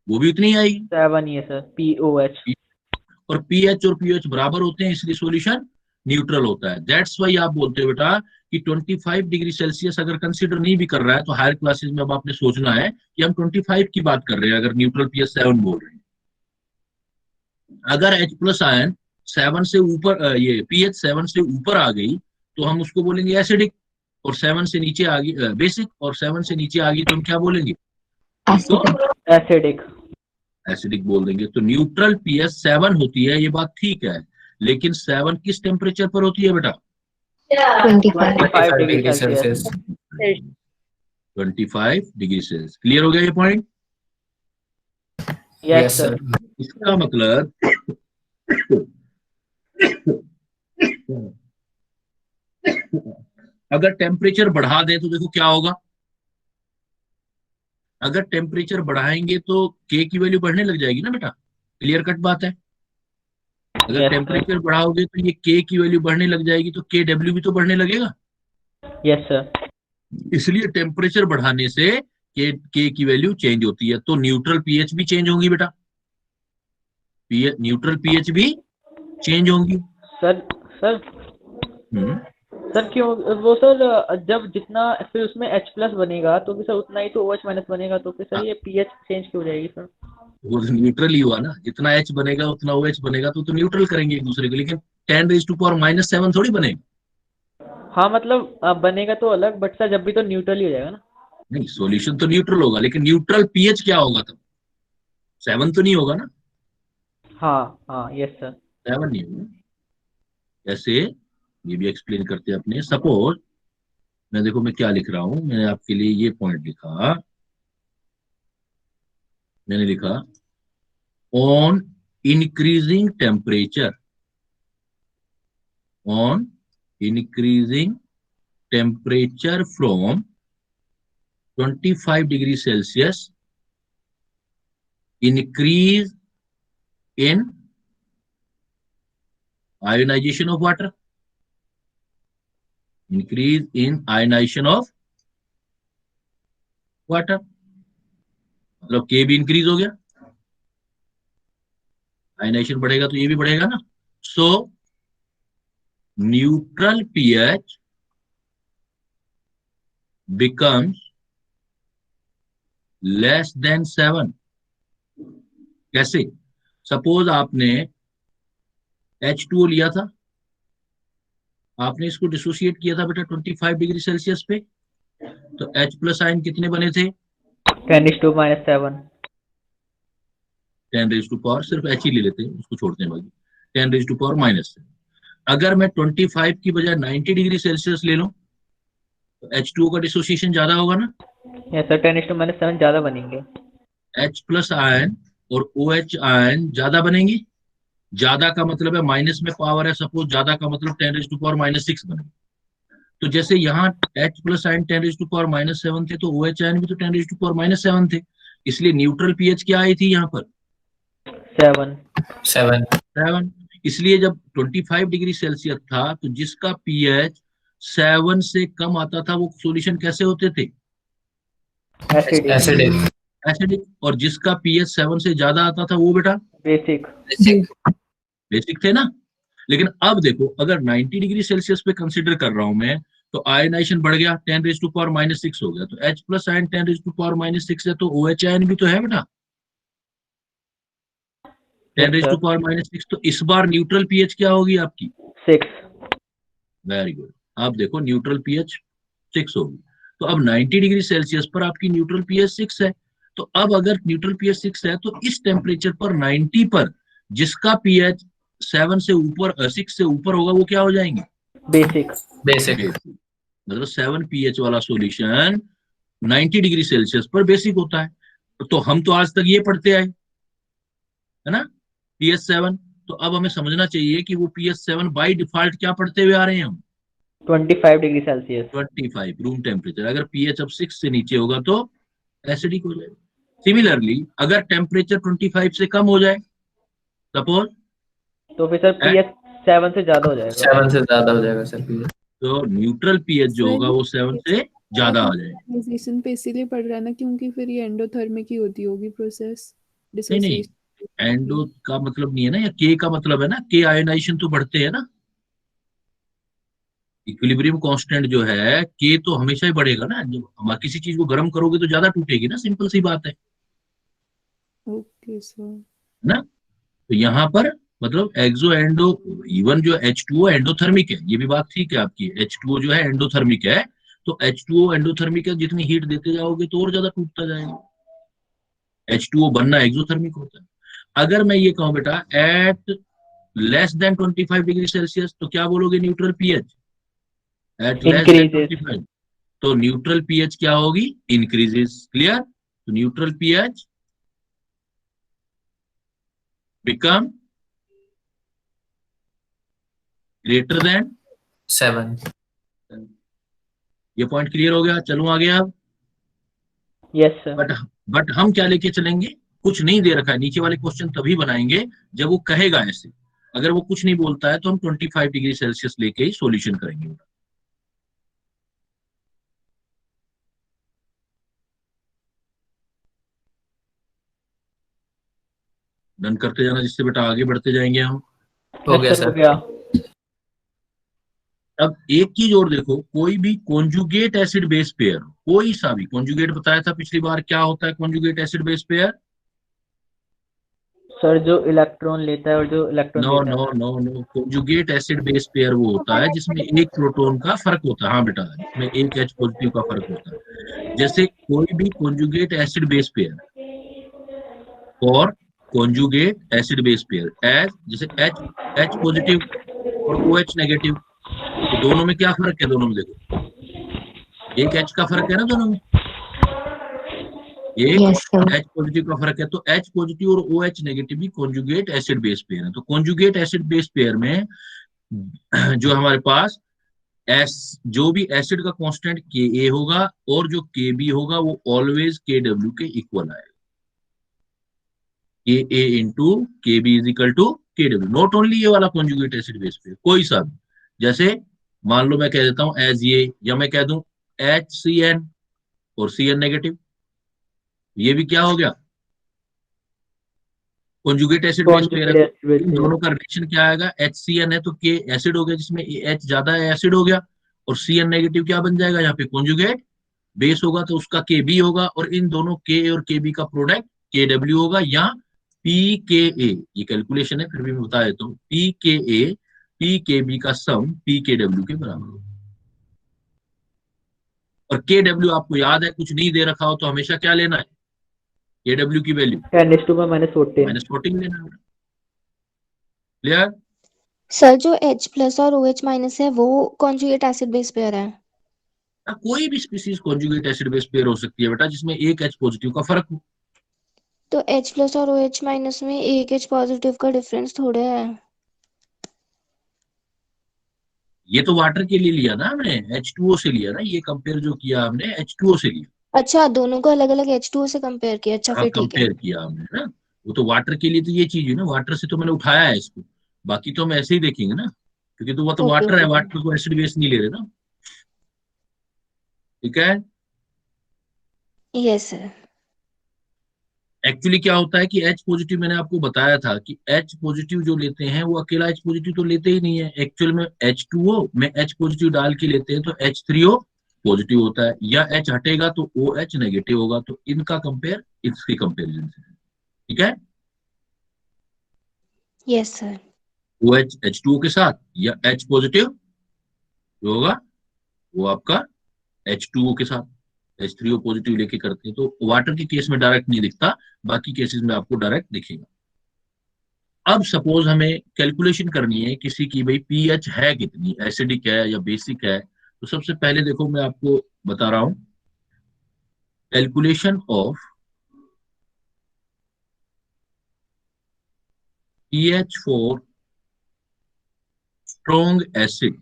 वो भी उतनी ही आएगी। 7 ही है सर। POH। और पीएच और पीओएच बराबर होते हैं, इसलिए सॉल्यूशन न्यूट्रल होता है। दैट्स वाई आप बोलते हो बेटा कि 25 डिग्री सेल्सियस अगर कंसीडर नहीं भी कर रहा है तो हायर क्लासेस में अब आपने सोचना है कि हम 25 की बात कर रहे हैं, अगर न्यूट्रल पीएच 7 बोल रहे हैं। अगर H प्लस आयन 7 से ऊपर, ये पीएच 7 से ऊपर आ गई तो हम उसको बोलेंगे एसिडिक, और 7 से नीचे आ गई बेसिक, और 7 से नीचे आ गई तो हम क्या बोलेंगे? उसको एसिडिक। एसिडिक बोल देंगे। तो न्यूट्रल पीएच 7 होती है, ये बात ठीक है, लेकिन 7 किस टेम्परेचर पर होती है बेटा? 25 degree Celsius. 25 degree Celsius. Clear हो गया ये पॉइंट? Yes sir. इसका मतलब अगर टेम्परेचर बढ़ा दें तो देखो क्या होगा। अगर टेम्परेचर बढ़ाएंगे तो के की वैल्यू बढ़ने लग जाएगी ना बेटा, क्लियर कट बात है। अगर Yes, टेम्परेचर बढ़ाओगे तो ये के की वैल्यू बढ़ने लग जाएगी, तो KW भी तो बढ़ने लगेगा। Yes sir. इसलिए टेम्परेचर बढ़ाने से के की वैल्यू चेंज होती है, तो न्यूट्रल पीएच भी चेंज होंगी बेटा, न्यूट्रल पीएच भी चेंज होंगी। सर सर हम्म सर क्यों वो सर, जब जितना फिर उसमें H प्लस बनेगा तो फिर सर उतना ही तो OH माइनस बनेगा, तो फिर सर ये pH चेंज क्यों हो जाएगी सर? वो न्यूट्रल ही हुआ ना, जितना H बनेगा उतना OH बनेगा, तो न्यूट्रल करेंगे एक दूसरे को, लेकिन 10⁻⁻7 थोड़ी बनेगा। हाँ मतलब बनेगा तो अलग, बट सर जब भी तो न्यूट्रल ही हो जाएगा ना। नहीं, सॉल्यूशन तो न्यूट्रल होगा, लेकिन न्यूट्रल पीएच क्या होगा तब? 7 तो नहीं होगा ना। हाँ हाँ यस सर। 7 नहीं होगा। जैसे ये भी एक्सप्लेन करते हैं अपने। सपोज मैं, देखो मैं क्या लिख रहा हूं, मैंने आपके लिए ये पॉइंट लिखा, मैंने लिखा on increasing temperature, on increasing temperature from 25 degree Celsius, increase in ionization of water, increase in ionization of water, मतलब के भी इंक्रीज हो गया, आयनाइजेशन बढ़ेगा तो ये भी बढ़ेगा ना। So neutral pH becomes less than 7। कैसे? सपोज आपने H2O लिया था, आपने इसको डिसोसिएट किया था बेटा 25 डिग्री सेल्सियस पे, तो H प्लस आयन कितने बने थे? 10⁻⁷। 10⁻⁴, सिर्फ H ही ले लेते हैं, उसको छोड़ते हैं बाकी। 10⁻⁻⁷। अगर मैं 25 की बजाय 90 डिग्री सेल्सियस ले लूं तो H2O का डिसोसिएशन ज्यादा होगा ना। यस सर, 10⁻⁷ ज्यादा बनेंगे। H प्लस आयन और OH आयन ज्यादा बनेंगे। ज्यादा का मतलब है माइनस में पावर है, सपोज ज्यादा का मतलब 10⁻⁻�6 बनेगा। तो जैसे यहाँ H प्लस आयन 10⁻⁻7 थे, तो OH आयन भी तो 10⁻⁻7 थे। इसलिए न्यूट्रल पीएच क्या आई थी यहाँ पर? 7। 7। इसलिए जब 25 डिग्री सेल्सियस था तो जिसका पीएच 7 से कम आता था वो सॉल्यूशन कैसे होते थे? एसिडिक। एसिडिक। और जिसका पीएच 7 से ज्यादा आता था वो बेटा बेसिक। बेसिक थे ना। लेकिन अब देखो, अगर 90 डिग्री सेल्सियस पे कंसिडर कर रहा हूं मैं, तो आयनाइजेशन बढ़ गया, 10⁻⁻6 हो गया, तो H प्लस आयन 10⁻⁻6 है, तो OH आयन भी तो है बेटा यस सर, 10⁻⁻6। तो इस बार न्यूट्रल पीएच क्या होगी आपकी? 6। Very good. आप देखो न्यूट्रल पीएच 6 होगी। तो अब 90 डिग्री सेल्सियस पर आपकी न्यूट्रल पीएच 6 है। तो अब अगर न्यूट्रल पीएच 6 है तो इस टेम्परेचर पर 90 पर जिसका पीएच 7 से ऊपर 6 से ऊपर होगा वो क्या हो जाएंगे? बेसिक। मतलब 7 पीएच वाला सॉल्यूशन 90 डिग्री सेल्सियस पर बेसिक होता है। तो हम तो आज तक ये पढ़ते आए, है ना, पीएच 7। तो अब हमें समझना चाहिए कि वो पीएच 7 बाई डिफॉल्ट क्या पढ़ते हुए आ रहे हैं हम? 25 डिग्री सेल्सियस। 25 room temperature. अगर पीएच अब 6 से नीचे होगा तो एसिडिक हो जाएगा। सिमिलरली अगर टेम्परेचर 25 से कम हो जाए, सपोज, तो फिर सर पीएच 7 से ज्यादा हो जाएगा। तो न्यूट्रल पीएच जो होगा वो 7 से ज्यादा आ जाएगा। आयनाइजेशन पे इसीलिए पढ़ रहा है ना, क्योंकि फिर ये एंडोथर्मिक ही होती होगी प्रोसेस, नहीं नहीं, डिसोसिएशन। एंडो का मतलब नहीं है ना, या के का मतलब है ना, के आयनाइजेशन तो बढ़ते हैं ना। इक्विलिब्रियम कांस्टेंट जो है के तो हमेशा ही बढ़ेगा ना। जब हम किसी चीज को गर्म करोगे तो ज्यादा टूटेगी ना, सिंपल सी बात है ओके सर। ना। तो यहाँ पर मतलब एक्सो एंडो, इवन जो H2O एंडोथर्मिक है, ये भी बात ठीक है आपकी, H2O जो है एंडोथर्मिक है। तो H2O एंडोथर्मिक है, जितनी हीट देते जाओगे तो और ज्यादा टूटता जाएगा। H2O बनना एक्सोथर्मिक होता है। अगर मैं ये कहूँ बेटा at less than 25 degree Celsius, तो क्या बोलोगे? Neutral pH at less than increases. 25। तो न्यूट्रल पीएच क्या होगी? इंक्रीजेस। क्लियर? तो neutral pH become greater than 7। ये पॉइंट क्लियर हो गया। चलो आगे अब। Yes sir. बट हम क्या लेके चलेंगे? कुछ नहीं दे रखा है, नीचे वाले क्वेश्चन तभी बनाएंगे जब वो कहेगा ऐसे। अगर वो कुछ नहीं बोलता है तो हम 25 डिग्री सेल्सियस लेके ही सॉल्यूशन करेंगे। डन करते जाना, जिससे बेटा आगे बढ़ते जाएंगे हम। हो गया यस सर, हो सर। गया। अब एक चीज और देखो, कोई भी कॉन्जुगेट एसिड बेस पेयर, कोई सा भी कॉन्जुगेट, बताया था पिछली बार क्या होता है conjugate acid base pair? Sir जो इलेक्ट्रॉन लेता है और जो इलेक्ट्रॉन नो देता नो है। No no, conjugate acid base pair वो होता है जिसमें एक प्रोटॉन का फर्क होता है। हाँ बेटा, जिसमें एक H पॉजिटिव का फर्क होता है। जैसे कोई भी कॉन्जुगेट एसिड बेस पेयर और conjugate acid base pair as, जैसे H पॉजिटिव और OH नेगेटिव, तो दोनों में क्या फर्क है? दोनों में देखो एक H का फर्क है ना दोनों में, एक H पॉजिटिव का फर्क है। तो H पॉजिटिव और OH नेगेटिव भी कॉन्जुगेट एसिड बेस पेयर है। तो कॉन्जुगेट एसिड बेस पेयर में जो हमारे पास एस, जो भी एसिड का कांस्टेंट Ka होगा और जो Kb होगा वो ऑलवेज Kw के इक्वल आएगा। Ka into Kb is equal to Kw। Not only ये वाला कॉन्जुगेट एसिड बेस पेयर, कोई सा भी। जैसे मान लो मैं कह देता हूं एज ये, या मैं कह दूं HCN और CN नेगेटिव, ये भी क्या हो गया, कॉन्जुगेट एसिड बेस पेयर है। कॉन्जुगेट तो एसिड इन बेस। दोनों का रिलेशन क्या आएगा, HCN है तो K एसिड हो गया, जिसमें H ज्यादा है एसिड हो गया, और CN नेगेटिव क्या बन जाएगा, यहाँ पे कॉन्जुगेट बेस होगा तो उसका KB होगा, और इन दोनों K और KB का प्रोडक्ट KW होगा, या PKA। ये कैलकुलेशन है, फिर भी मैं बता देता हूँ, PKA PKB का सम PKW के बराबर होगा। और KW आपको याद है, कुछ नहीं दे रखा हो तो हमेशा क्या लेना है, KW की वैल्यू 10⁻⁻14। -14 लेना है। क्लियर? सर जो H+ और OH- है वो कॉन्जुगेट एसिड बेस पेयर है। कोई भी species conjugate acid base pair हो सकती है बेटा, जिसमें एक H पॉजिटिव का फर्क हो। तो H+ और OH- में एक H पॉजिटिव का डिफरेंस थोड़े है। ये तो वाटर के लिए लिया ना हमने, H2O से लिया ना, ये कंपेयर जो किया हमने H2O से लिया। अच्छा, दोनों को अलग अलग H2O से कंपेयर किया। अच्छा हाँ, फिर ठीक है। कंपेयर किया हमने ना। वो तो वाटर के लिए तो ये चीज है ना, वाटर से तो मैंने उठाया है इसको, बाकी तो हम ऐसे ही देखेंगे ना, क्योंकि तो वो तो ओके वाटर है, ओके सर। वाटर को एसिड बेस नहीं ले रहे ना। ठीक है। Yes sir. एक्चुअली क्या होता है कि H पॉजिटिव, मैंने आपको बताया था कि H पॉजिटिव जो लेते हैं वो अकेला H पॉजिटिव तो लेते ही नहीं है, एक्चुअल में H2O में H पॉजिटिव डाल के लेते हैं तो H3O पॉजिटिव होता है, या H हटेगा तो OH नेगेटिव होगा। तो इनका कंपेयर इसके कंपेरिजन से है। ठीक है। Yes sir. OH H2O के साथ, या H पॉजिटिव जो होगा वो आपका H2O के साथ H3O पॉजिटिव लेके करते हैं। तो वाटर के केस में डायरेक्ट नहीं दिखता, बाकी केसेस में आपको डायरेक्ट दिखेगा। अब सपोज हमें कैलकुलेशन करनी है किसी की, भाई पीएच है कितनी, एसिडिक है या बेसिक है। तो सबसे पहले देखो मैं आपको बता रहा हूं, calculation of pH for strong acid.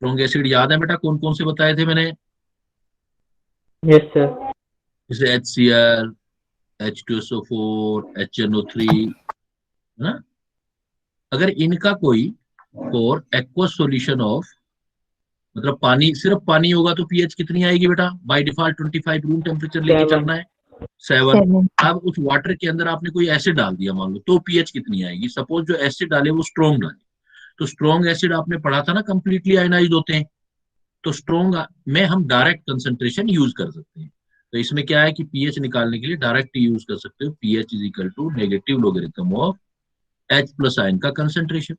Strong acid याद है बेटा कौन कौन से बताए थे मैंने, यस सर। जैसे HCl, H2SO4, HNO3, है ना। अगर इनका कोई फॉर एक्वस सॉल्यूशन ऑफ, मतलब पानी, सिर्फ पानी होगा तो पीएच कितनी आएगी बेटा, बाय डिफॉल्ट 25 रूम टेम्परेचर लेके 7। चलना है, 7। अब उस वाटर के अंदर आपने कोई एसिड डाल दिया मान लो, तो पीएच कितनी आएगी, सपोज जो एसिड डाले वो स्ट्रॉन्ग डाले, तो स्ट्रॉन्ग एसिड आपने पढ़ा था ना कंप्लीटली आयनाइज्ड होते हैं, तो स्ट्रॉन्ग में हम डायरेक्ट कंसंट्रेशन यूज कर सकते हैं। तो इसमें क्या है कि पीएच निकालने के लिए डायरेक्ट यूज कर सकते हो, pH is equal to negative logarithm of H+ ion का कंसंट्रेशन।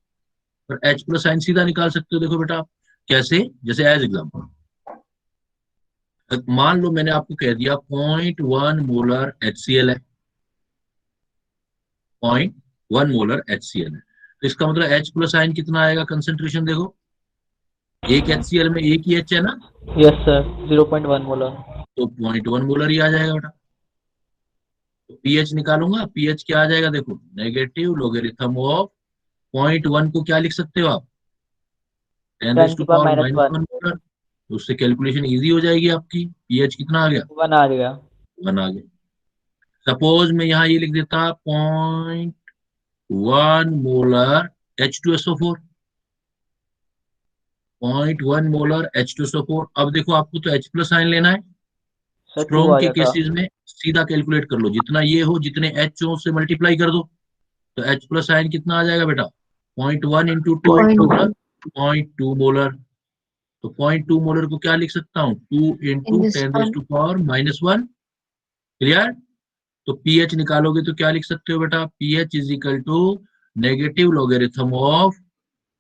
और H+ आयन सीधा निकाल सकते हो, देखो बेटा कैसे, जैसे एज एग्जाम्पल मान लो मैंने आपको कह दिया 0.1 मोलर HCl है, 0.1 मोलर HCl है, तो इसका मतलब H+ आयन कितना आएगा कंसंट्रेशन, देखो एक HCl में एक ही H है ना, यस सर, 0.1 मोलर। तो 0.1 मोलर ही आ जाएगा बेटा। तो पीएच निकालूंगा, पीएच क्या आ जाएगा, देखो नेगेटिव लोगरिथम ऑफ 0.1 को क्या लिख सकते हो आप, 10 रेज 10 टू की power power minus -1 one. Molar. तो उससे कैलकुलेशन इजी हो जाएगी आपकी, पीएच कितना आ गया, 1 आ गया। 1 आ गया। सपोज मैं यहाँ ये लिख देता 0.1 मोलर H2SO4, 0.1 मोलर H2SO4। अब देखो आपको तो H+ आयन लेना है, सर 2 स्ट्रॉन्ग आ के जाता। केसेस में सीधा कैलकुलेट कर लो, जितना ये हो जितने H हो उससे मल्टीप्लाई कर दो, तो H+ आयन कितना आ जाएगा बेटा, 0.1 इंटू 2 मतलब 0.2 मोलर। तो 0.2 मोलर को क्या लिख सकता हूँ, 2 into 10 raise to power -1। Clear. तो पीएच निकालोगे तो क्या लिख सकते हो बेटा, pH is equal to negative logarithm of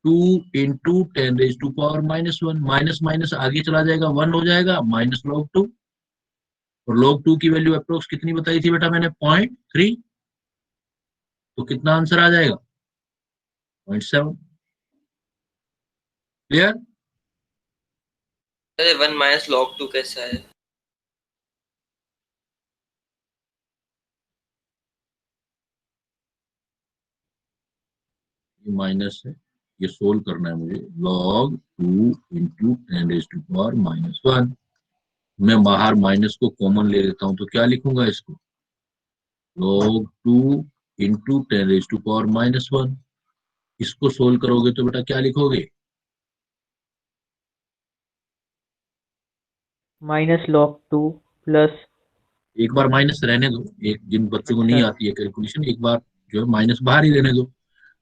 2 into 10 raise to power -1, minus minus आगे चला जाएगा 1 हो जाएगा, -log 2। और log 2 की वैल्यू अप्रोक्स कितनी बताई थी बेटा मैंने, 0.3। तो कितना आंसर आ जाएगा, 0.7। क्लियर। अरे 1 - log 2 कैसा है? ये माइनस है, ये सोल्व करना है मुझे, log 2 into 10 raise to power -1। मैं बाहर माइनस को कॉमन ले लेता हूं तो क्या लिखूंगा इसको, log 2 into 10 raise to power -1। इसको सोल्व करोगे तो बेटा क्या लिखोगे? -log 2 प्लस एक बार माइनस रहने दो, एक जिन बच्चों को नहीं अच्छा आती है कैलकुलेशन, एक बार जो है माइनस बाहर ही रहने दो।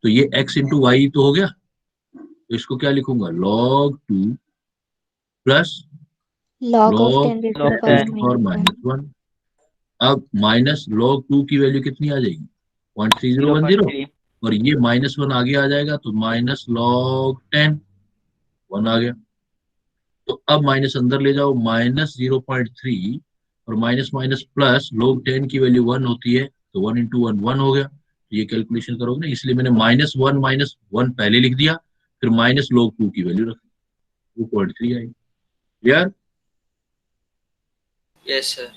तो ये x इंटू वाई तो हो गया, तो इसको क्या लिखूंगा? log 2 plus log of log 10 raised to log the ten power 10 power -1. -1। अब माइनस log 2 की वैल्यू कितनी आ जाएगी? 0.3010, 0.3 और ये -1 आगे आ जाएगा तो -log 10, 1 आ गया। तो अब माइनस अंदर ले जाओ, -0.3 और माइनस माइनस प्लस log 10 की वैल्यू 1 होती है, तो 1 इंटू 1 1 हो गया। तो ये कैलकुलेशन करोगे ना, इसलिए मैंने -1 पहले लिख दिया, फिर माइनस log 2 की वैल्यू रखी, 2.3 आई। क्लियर? Yes sir.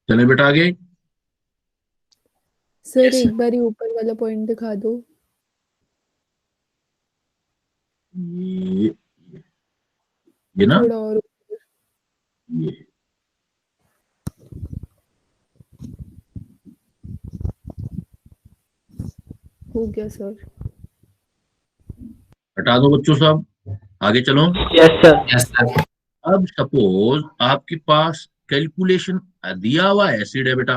चले बेटा आगे। Sir Yes, sir. एक बार ही ऊपर वाला पॉइंट दिखा दो। ये ये ना, थोड़ा और ये हो गया सर। हटा दो बच्चों सब, आगे चलो। Yes sir. अब सपोज आपके पास कैलकुलेशन दिया हुआ एसिड है बेटा,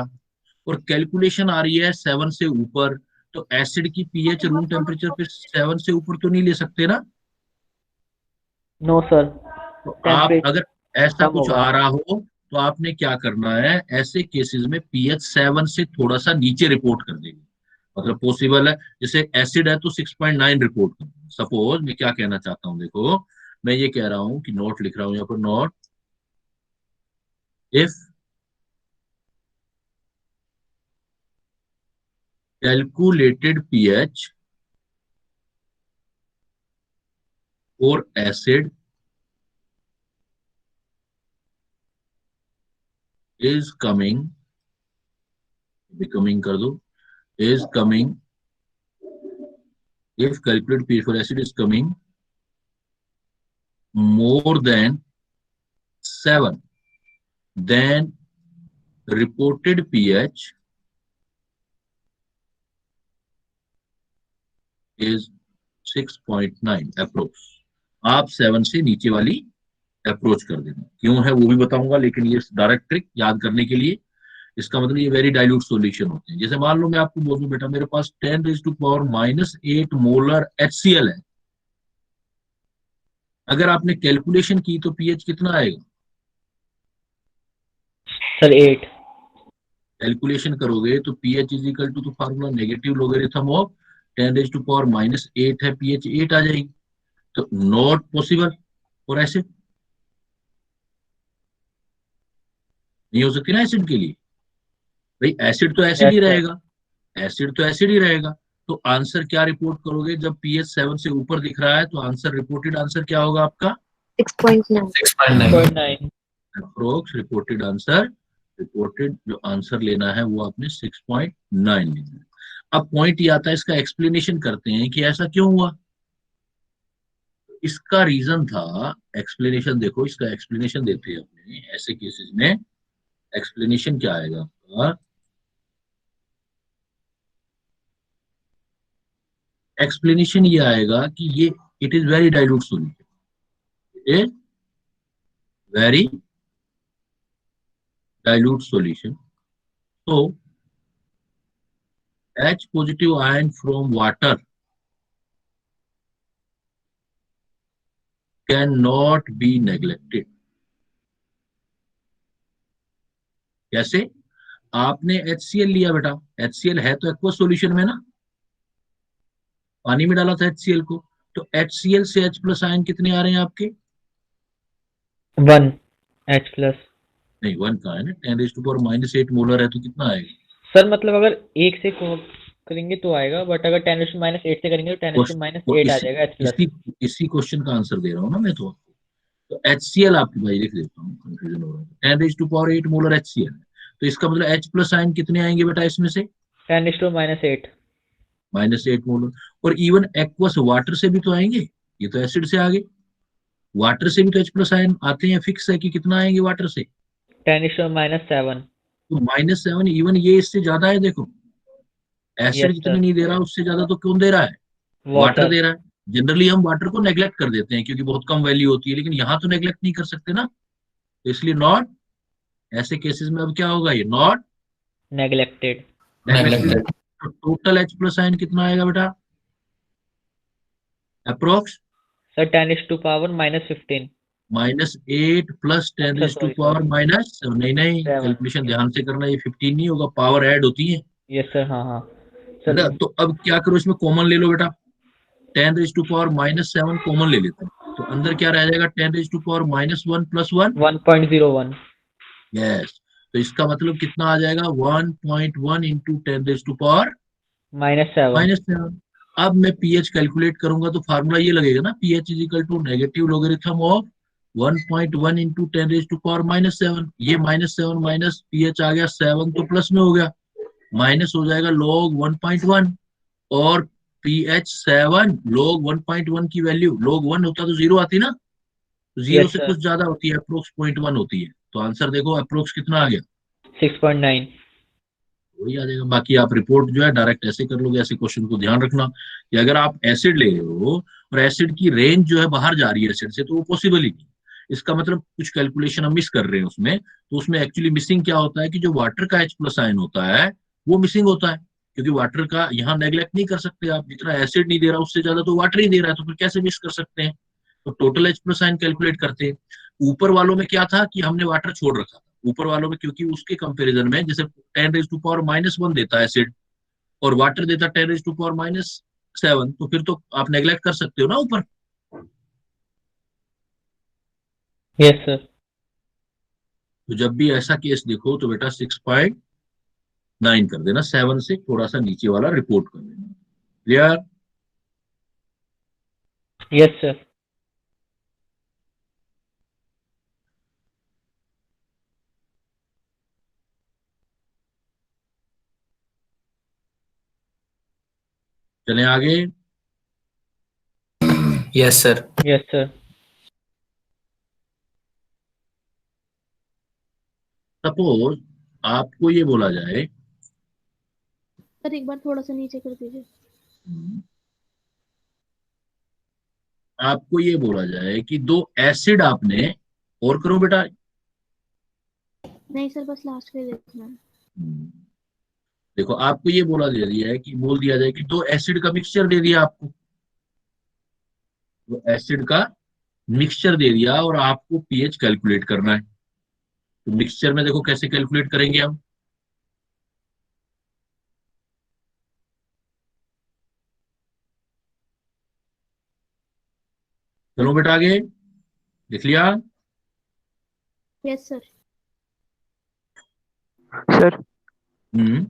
और कैलकुलेशन आ रही है 7 से ऊपर, तो एसिड की पीएच रूम टेम्परेचर पे 7 से ऊपर तो नहीं ले सकते ना। नो सर, तो आप टेम्परेचर अगर ऐसा कम कुछ होगा। आ रहा हो तो आपने क्या करना है, ऐसे केसेस में पीएच 7 से थोड़ा सा नीचे रिपोर्ट कर देंगे। मतलब पॉसिबल है, जैसे एसिड है तो 6.9 रिपोर्ट कर। सपोज मैं क्या कहना चाहता हूँ, देखो मैं ये कह रहा हूँ कि नोट लिख रहा हूँ यहाँ पर, note if calculated pH for acid is coming, becoming कर दो, is coming, if calculated pH for acid is coming more than 7, then reported pH is 6.9 approach. आप 7 से नीचे वाली अप्रोच कर देना, क्यों है वो भी बताऊंगा, लेकिन ये डायरेक्ट ट्रिक याद करने के लिए, इसका मतलब ये वेरी डाइल्यूट सॉल्यूशन होते हैं। जैसे मान लो मैं आपको बोलूं बेटा मेरे पास 10⁻⁻8 मोलर HCl है, अगर आपने कैलकुलेशन की तो पीएच कितना आएगा? सर 8। कैलकुलेशन करोगे तो pH is equal to formula negative logarithm of 10⁻⁻8 है, पीएच 8 आ जाएगी। तो नॉट पॉसिबल, और एसिड नहीं हो सकती ना एसिड के लिए। भाई एसिड तो एसिड ही यस सर। रहेगा, एसिड तो एसिड ही रहेगा। तो आंसर क्या रिपोर्ट करोगे जब पीएच 7 से ऊपर दिख रहा है? तो आंसर, रिपोर्टेड आंसर क्या होगा आपका? 6.9. 6.9। अप्रोक्स रिपोर्टेड आंसर, रिपोर्टेड जो आंसर लेना है वो आपने 6.9 लेना है। अब पॉइंट ये आता है, इसका एक्सप्लेनेशन करते हैं कि ऐसा क्यों हुआ। इसका रीजन था, एक्सप्लेनेशन देखो, इसका एक्सप्लेनेशन देते हैं अपने ऐसे केसेस में। एक्सप्लेनेशन क्या आएगा आपका? एक्सप्लेनेशन ये आएगा कि ये it is very dilute solution, it is very dilute solution. So H positive ion from water cannot be neglected. कैसे? आपने HCl लिया बेटा, HCl है तो एक्वस सॉल्यूशन में ना, पानी में डाला था HCl को, तो HCl से H प्लस आयन कितने आ रहे हैं आपके? 1 H+। नहीं 1 का है ना, 10⁻⁻8 मोलर है तो कितना आएगा? सर मतलब अगर 1 से करेंगे तो आएगा, बट अगर 10⁻⁻8 से करेंगे तो 10⁻8 आ जाएगा H+। इसी क्वेश्चन का आंसर दे रहा हूँ ना मैं तो HCl आपकी, भाई लिख देता हूँ, कंफ्यूजन हो रहा है। 10⁻8 मोलर HCl है, तो इसका मतलब H प्लस आयन कितने आएंगे बेटा इसमें से? 10⁻8। -8 मोलर। और इवन एक्वस वाटर से भी तो आएंगे, ये तो एसिड से आगे, वाटर से भी तो H प्लस आयन आते हैं, फिक्स है कि कितना आएंगे वाटर से? 10⁻7। तो -7 इवन ये इससे ज्यादा है। देखो एसिड Yes, जितने sir. नहीं दे रहा उससे ज्यादा तो कौन दे रहा है? Water Water. दे रहा है। जनरली हम वाटर को नेग्लेक्ट कर देते हैं क्योंकि बहुत कम वैल्यू होती है, लेकिन यहाँ तो नेग्लेक्ट नहीं कर सकते ना, तो इसलिए नॉट। ऐसे केसेस में अब क्या होगा, ये नॉट Neglected. नेग्लेक्टेड। तो टोटल H प्लस आयन कितना आएगा बेटा, approx Sir, 10 is to power -15. -8 plus 10 अच्छा, is to sorry, power sorry. -7। नहीं नहीं, 7. कैलकुलेशन ध्यान से करना, ये 15 नहीं होगा, पावर ऐड होती है। Yes, sir. हाँ हाँ. है Sir, ना? तो अब क्या करो, इसमें कॉमन ले लो बेटा, 10 रेज टू पावर -7 कॉमन ले लेते हैं, तो अंदर क्या रह जाएगा, 10 रेज टू पावर -1 + 1। 1.01. यस, तो इसका मतलब कितना आ जाएगा, 1.1 इंटू 10 रेज टू पावर -7. -7। अब मैं पीएच कैलकुलेट करूंगा तो फार्मूला ये लगेगा ना, pH is equal to negative logarithm of 1.1 into 10 raise to power -7। ये -7 माइनस पीएच आ गया 7, तो प्लस में हो गया, माइनस हो जाएगा log 1.1, और पीएच 7 log 1.1 की वैल्यू log 1 होता तो जीरो आती ना, तो जीरो Yes, से sir. कुछ ज्यादा होती है, अप्रोक्स 0.1 होती है। तो आंसर देखो अप्रोक्स कितना आ गया, 6.9. वही आ जाएगा। बाकी आप रिपोर्ट जो है डायरेक्ट ऐसे कर लोगे। ऐसे क्वेश्चन को ध्यान रखना कि अगर आप एसिड ले रहे हो और एसिड की रेंज जो है बाहर जा रही है एसिड से, तो वो पॉसिबल ही नहीं। इसका मतलब कुछ कैलकुलेशन हम मिस कर रहे हैं उसमें, तो उसमें एक्चुअली मिसिंग क्या होता है कि जो वाटर का H प्लस आयन होता है वो मिसिंग होता है, क्योंकि वाटर का यहाँ नेग्लेक्ट नहीं कर सकते आप, जितना एसिड नहीं दे रहा उससे ज्यादा तो वाटर ही दे रहा है, तो फिर कैसे मिस कर सकते हैं। तो total H plus ion calculate करते हैं। ऊपर वालों में क्या था कि हमने वाटर छोड़ रखा था ऊपर वालों में, क्योंकि उसके कंपैरिजन में जैसे 10 रेज टू पावर -1 देता है एसिड और वाटर देता 10 रेज टू पावर -7, तो फिर तो आप नेग्लेक्ट कर सकते हो ना ऊपर। Yes, sir. तो जब भी ऐसा केस देखो तो बेटा 6.9 कर देना, 7 से थोड़ा सा नीचे वाला रिपोर्ट कर देना। क्लियर? Yes, sir. चलें आगे। Yes sir. Yes, sir. Suppose आपको ये बोला जाए, सर एक बार थोड़ा सा नीचे कर दीजिए। आपको ये बोला जाए कि दो एसिड आपने, और करो बेटा, नहीं सर, बस लास्ट के देखना है। देखो आपको ये दे दिया है कि बोल दिया जाए कि दो एसिड का मिक्सचर दे दिया आपको, तो एसिड का मिक्सचर दे दिया और आपको पीएच कैलकुलेट करना है। तो मिक्सचर में देखो कैसे कैलकुलेट करेंगे हम। चलो बेटा आगे, देख लिया? Yes sir. सर हम्म,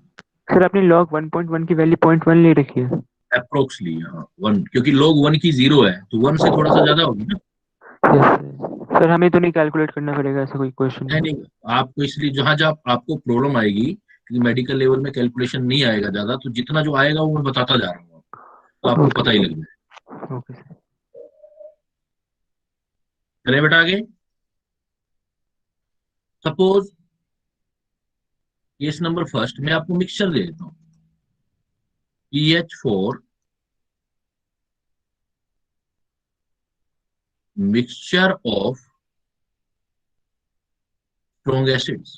सर आपने log 1.1 की वैल्यू 0.1 ले रखी है। अप्रोक्स लिया 1, क्योंकि log 1 की 0 है तो 1 से थोड़ा सा ज्यादा होगी ना। यस सर, हमें तो नहीं कैलकुलेट करना पड़ेगा ऐसा कोई क्वेश्चन। नहीं नहीं, आपको इसलिए जहां जहां आपको प्रॉब्लम आएगी, क्योंकि मेडिकल लेवल में कैलकुलेशन नहीं आएगा ज्यादा, तो जितना जो आएगा वो मैं बताता जा रहा हूँ तो आपको पता ही लग जाए। Okay sir. चले बेटा आगे। सपोज केस नंबर फर्स्ट मैं आपको मिक्सचर दे देता हूँ, PH4 mixture of strong acids,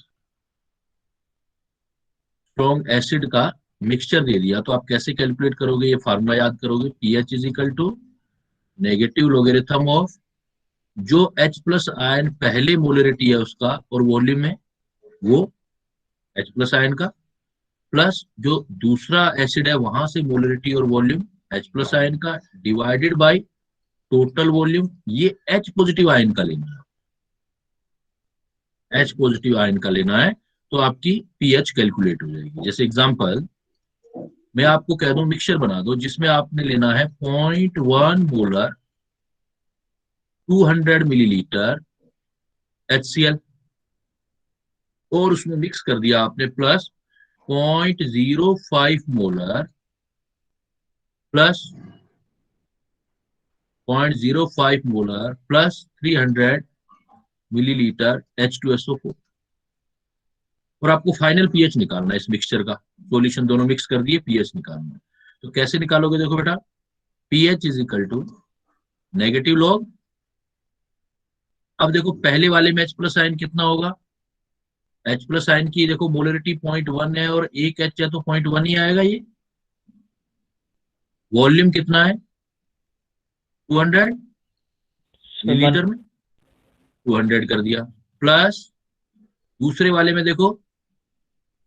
strong acid का मिक्सचर दे दिया, तो आप कैसे कैलकुलेट करोगे, ये फार्मूला याद करोगे, pH is equal to negative logarithm of जो H प्लस आयन पहले मोलरिटी है उसका और वॉल्यूम है वो H प्लस आयन का, प्लस जो दूसरा एसिड है वहां से मोलरिटी और वॉल्यूम H प्लस आयन का, डिवाइडेड बाय टोटल वॉल्यूम। ये H पॉजिटिव आयन का लेना है, H पॉजिटिव आयन का लेना है, तो आपकी पीएच कैलकुलेट हो जाएगी। जैसे एग्जांपल मैं आपको कह दूं मिक्सचर बना दो जिसमें आपने लेना है 0.1 मोलर 200 मिलीलीटर HCl, और उसमें मिक्स कर दिया आपने plus 0.05 molar plus 0.05 molar plus 300 millilitre H2SO4। और आपको फाइनल पीएच निकालना है इस मिक्सचर का। सॉल्यूशन दोनों मिक्स कर दिए, पीएच निकालना है। तो कैसे निकालोगे, देखो बेटा, pH is equal to negative log, अब देखो पहले वाले में H प्लस आयन कितना होगा, H प्लस आयन की देखो मोलरिटी 0.1 है और एक H है तो 0.1 ही आएगा। ये वॉल्यूम कितना है 200 मिलीलीटर में, 200 कर दिया, प्लस दूसरे वाले में देखो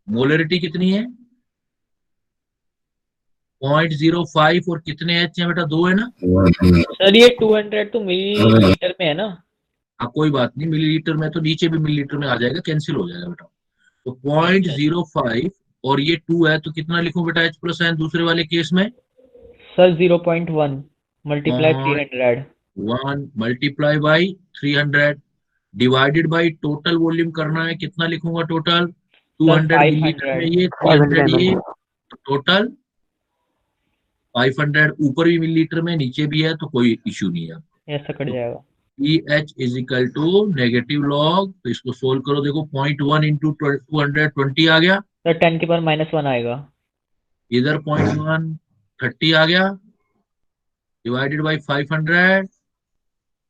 मोलरिटी कितनी है 0.05 और कितने H है बेटा, 2 है ना। सर ये 200 तो मिलीलीटर में है ना। हाँ कोई बात नहीं, मिलीलीटर में तो नीचे भी मिलीलीटर में आ जाएगा, कैंसिल हो जाएगा बेटा। तो 0.05 और ये 2 है तो कितना लिखूं बेटा H प्लस आयन दूसरे वाले केस में, sir 0.1 multiply 300, 1 multiply by 300 divided by total volume करना है, कितना लिखूंगा टोटल, 200 मिलीलीटर में ये 300 ये, टोटल 500, ऊपर भी मिलीलीटर में नीचे भी है तो कोई इश्यू नहीं है। ऐसा कट जाएगा। EH is equal to negative log, तो इसको सोल्व करो, देखो 0.1 इंटू 220 आ गया, सर 10 के पावर -1 आएगा, इधर 0.1 30 आ गया, डिवाइडेड बाई 500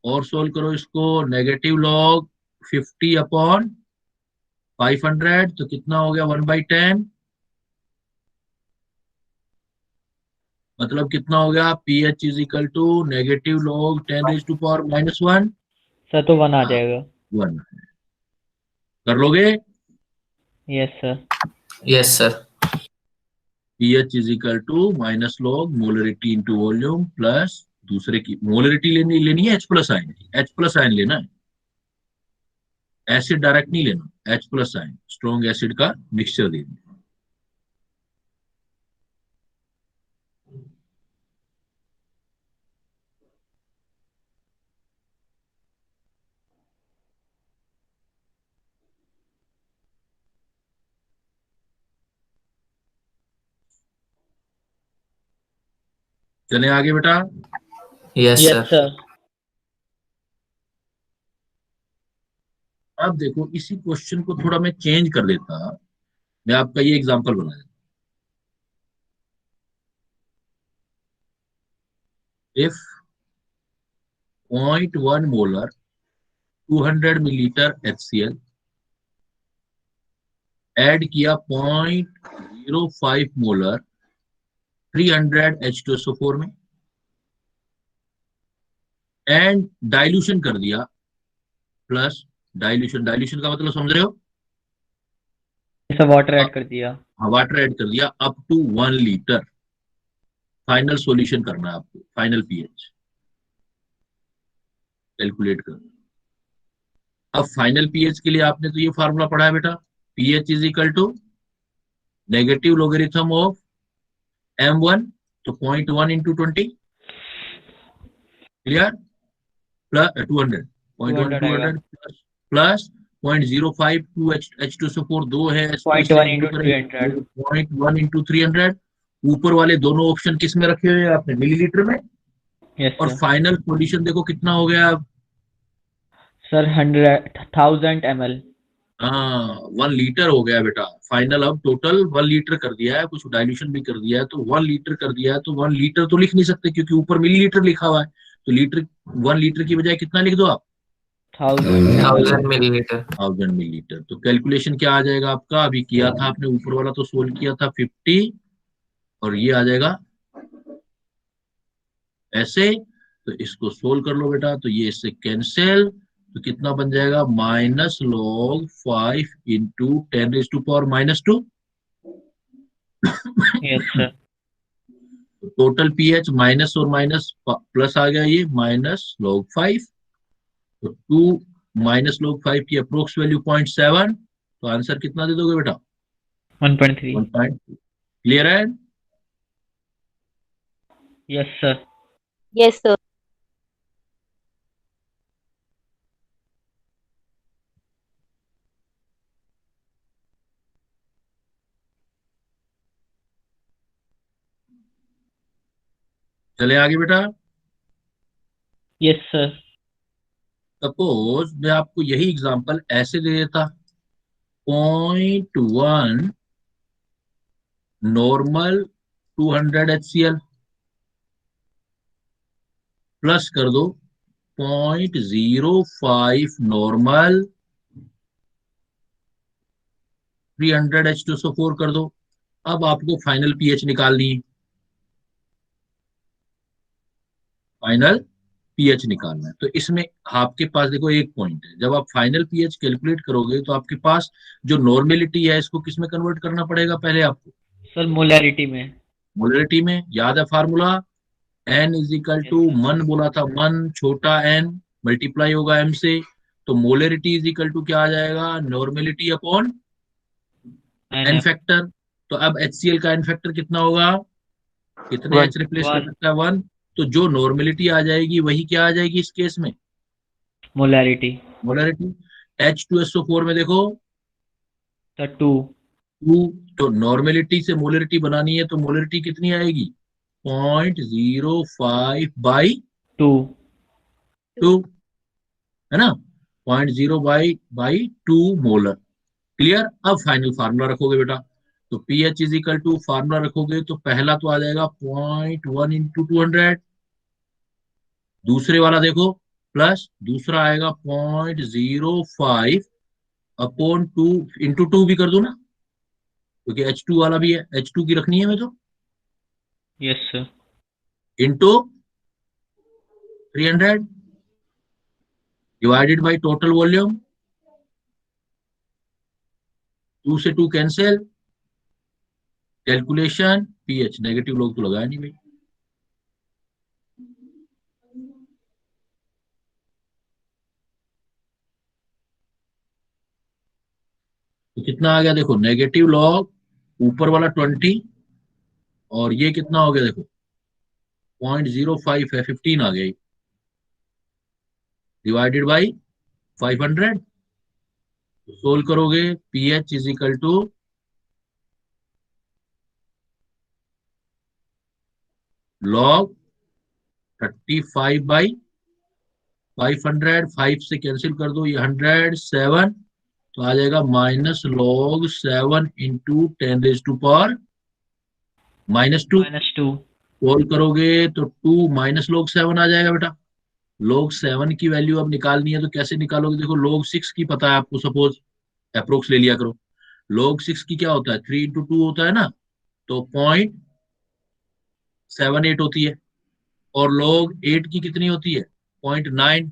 और सोल्व करो इसको, नेगेटिव लॉग 50 अपॉन 500 तो कितना हो गया 1/10, मतलब कितना हो गया pH is equal to negative log 10⁻⁻1। Sir तो 1 आ जाएगा। 1 कर लोगे, yes sir. Yes sir. pH is equal to minus log molarity into volume plus दूसरे की मोलरिटी लेनी है H प्लस आयन की, H प्लस आयन लेना है, एसिड डायरेक्ट नहीं लेना, H plus ion strong acid का मिक्सचर दे देना। चले आगे बेटा, यस यस सर। सर। अब देखो इसी क्वेश्चन को थोड़ा मैं चेंज कर देता, मैं आपका ये एग्जांपल बना देता, if 0.1 molar 200 millilitre HCl add किया 0.05 मोलर 300 H2SO4 में एंड डाइल्यूशन कर दिया, प्लस डाइल्यूशन का मतलब समझ रहे हो, सर वाटर ऐड कर दिया। वाटर ऐड कर दिया up to 1 litre, final solution करना है आपको, फाइनल पीएच कैलकुलेट करना। अब फाइनल पीएच के लिए आपने तो ये फार्मूला पढ़ा है बेटा, pH is equal to negative logarithm of m1 तो 0.1 इंटू 20 क्लियर, प्लस 200 0.1 आएगा। 200 प्लस 0.05 2 H2SO4 2 है, 0.1 इंटू 300। 0.1 इंटू 300, ऊपर वाले दोनों ऑप्शन किस में रखे हुए हैं आपने, मिलीलीटर में, यस और सर। फाइनल सॉल्यूशन देखो कितना हो गया अब, सर 1000 ml। हाँ 1 लीटर हो गया बेटा फाइनल, अब टोटल 1 लीटर कर दिया है, कुछ डाइल्यूशन भी कर दिया है तो 1 लीटर कर दिया है, तो 1 लीटर तो लिख नहीं सकते क्योंकि ऊपर मिलीलीटर लिखा हुआ है, तो लीटर 1 लीटर की बजाय कितना लिख दो आप, 1000 मिलीलीटर। 1000 मिलीलीटर। तो कैलकुलेशन क्या आ जाएगा आपका, अभी किया था आपने ऊपर वाला तो सोल्व किया था 50 और ये आ जाएगा ऐसे, तो इसको सोल्व कर लो बेटा, तो ये इससे कैंसिल, तो कितना बन जाएगा -log 5 into 10⁻⁻2। Yes sir. Total pH minus और माइनस प्लस आ गया, ये -log 5, तो 2 -log 5 की अप्रोक्स वैल्यू 0.7, तो आंसर कितना दे दोगे बेटा 1.3। 1. क्लियर है, यस सर। Yes, sir. चले आगे बेटा। Yes sir. सपोज मैं आपको यही एग्जांपल ऐसे दे देता, 0.1 नॉर्मल 200 HCl प्लस कर दो 0.05 नॉर्मल 300 H2SO4 कर दो। अब आपको फाइनल पीएच निकालनी है, फाइनल पीएच निकालना है। तो इसमें आपके पास देखो एक पॉइंट है, जब आप फाइनल पीएच कैलकुलेट करोगे तो आपके पास जो नॉर्मेलिटी है इसको किस में कन्वर्ट करना पड़ेगा पहले आपको? सर मोलैरिटी में। मोलरिटी में। याद है formula? n is equal to मन बोला था, मन छोटा n मल्टीप्लाई होगा m से, तो मोलरिटी इज इक्वल टू क्या आ जाएगा? Normality upon n factor. तो अब HCl का n फैक्टर कितना होगा? कितने One. H रिप्लेस कर सकता है? 1। तो जो नॉर्मेलिटी आ जाएगी वही क्या आ जाएगी इस केस में? मोलैरिटी। मोलरिटी। H2SO4 में देखो सर 2। 2, तो नॉर्मेलिटी से मोलरिटी बनानी है तो मोलरिटी कितनी आएगी? 0.05 बाई 2। 2, है ना? 0.0 बाई 2 मोलर। क्लियर? अब फाइनल फार्मूला रखोगे बेटा, तो pH is equal to formula रखोगे तो पहला तो आ जाएगा 0.1 इंटू 200, दूसरे वाला देखो प्लस, दूसरा आएगा 0.05 अपॉन 2 इंटू 2 भी कर दो ना, क्योंकि H2 वाला भी है, H2 की रखनी है मैं तो, yes sir. Into 300 divided by total volume, 2 से 2 कैंसिल, कैलकुलेशन पीएच। नेगेटिव लोग तो लगाया नहीं भाई। तो कितना आ गया देखो, नेगेटिव लॉग ऊपर वाला 20 और ये कितना हो गया देखो 0.05 है, 15 आ गया, डिवाइडेड बाई 500। सोल्व करोगे pH is equal to log 35 by 500, 5 से कैंसिल कर दो, ये 107, तो आ जाएगा -log 7 इंटू 10⁻⁻²। -2। सोल्व करोगे तो 2 -log 7 आ जाएगा बेटा। log 7 की वैल्यू अब निकालनी है तो कैसे निकालोगे? देखो log 6 की पता है आपको, सपोज अप्रोक्स ले लिया करो। log 6 की क्या होता है? 3 इंटू 2 होता है ना, तो 0.78 होती है, और log 8 की कितनी होती है? 0.9।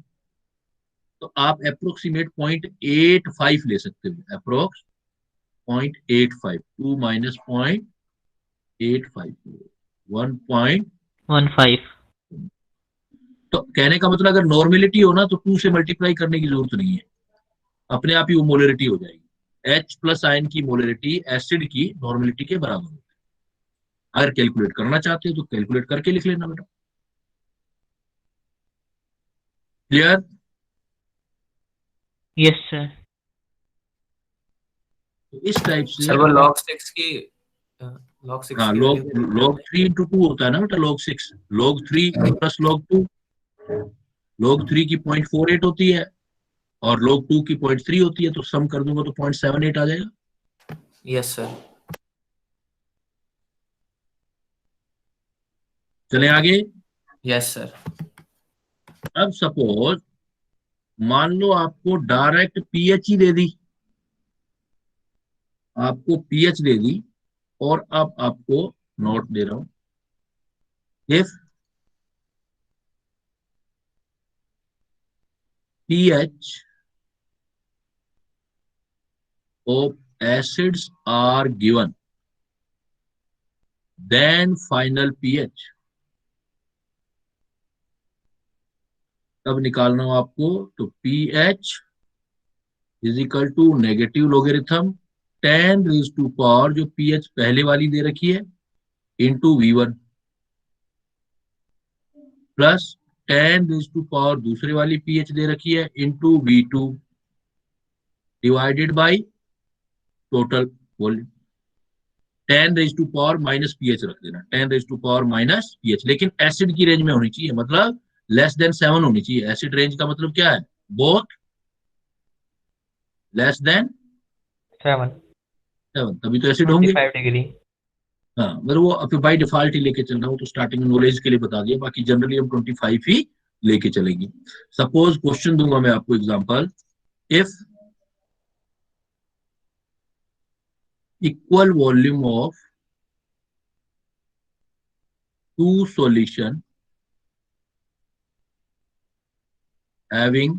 तो आप अप्रोक्सीमेट 0.85 ले सकते हो, अप्रोक्स 0.85, 2 माइनस 0.85, 1. 15। तो कहने का मतलब अगर नॉर्मेलिटी हो ना तो 2 से मल्टीप्लाई करने की जरूरत नहीं है, अपने आप ही वो मोलरिटी हो जाएगी। H प्लस आयन की मोलरिटी एसिड की नॉर्मेलिटी के बराबर होती है। अगर कैलकुलेट करना चाहते हो तो कैलकुलेट करके लिख लेना बेटा। क्लियर? Yes sir. तो इस टाइप से सर वो log 6 की हाँ, log 3 इंटू 2 होता है ना बेटा, log 6, log 3 plus log 2, log 3 की 0.48 होती है और log 2 की 0.3 होती है, तो सम कर दूंगा तो 0.78 आ जाएगा। Yes sir. चले आगे। Yes sir. अब सपोज मान लो आपको डायरेक्ट पीएच ही दे दी, आपको पीएच दे दी, और अब आपको नोट दे रहा हूं, if pH of acids are given, then final pH कब निकालना हो आपको? तो pH is equal to negative logarithm 10⁻⁴, जो pH पहले वाली दे रखी है, इंटू V1 प्लस 10⁻⁴ दूसरे वाली pH दे रखी है, into V2 divided by total volume. 10⁻⁻ minus pH रख देना, 10⁻⁻ माइनस pH, लेकिन एसिड की रेंज में होनी चाहिए, मतलब लेस देन 7 होनी चाहिए। एसिड रेंज का मतलब क्या है? बोथ लेस देन 7 7, तभी तो एसिड होंगे। 25 डिग्री। हाँ, मतलब वो अब बाई डिफॉल्ट ही लेके चल रहा हूँ, तो स्टार्टिंग में नॉलेज के लिए बता दिया, बाकी जनरली हम 25 ही लेके चलेंगे। सपोज क्वेश्चन दूंगा मैं आपको example, if equal volume of 2 solution having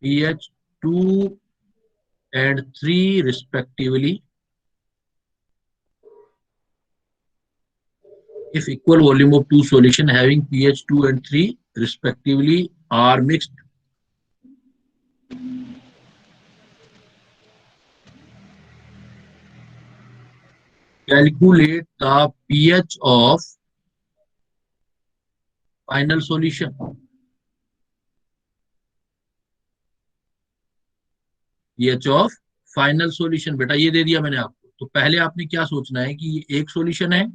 pH 2 and 3 respectively, if equal volume of 2 solution having pH 2 and 3 respectively are mixed, calculate the pH of final solution. pH of final solution बेटा ये दे दिया मैंने आपको। तो पहले आपने क्या सोचना है कि ये एक सॉल्यूशन है,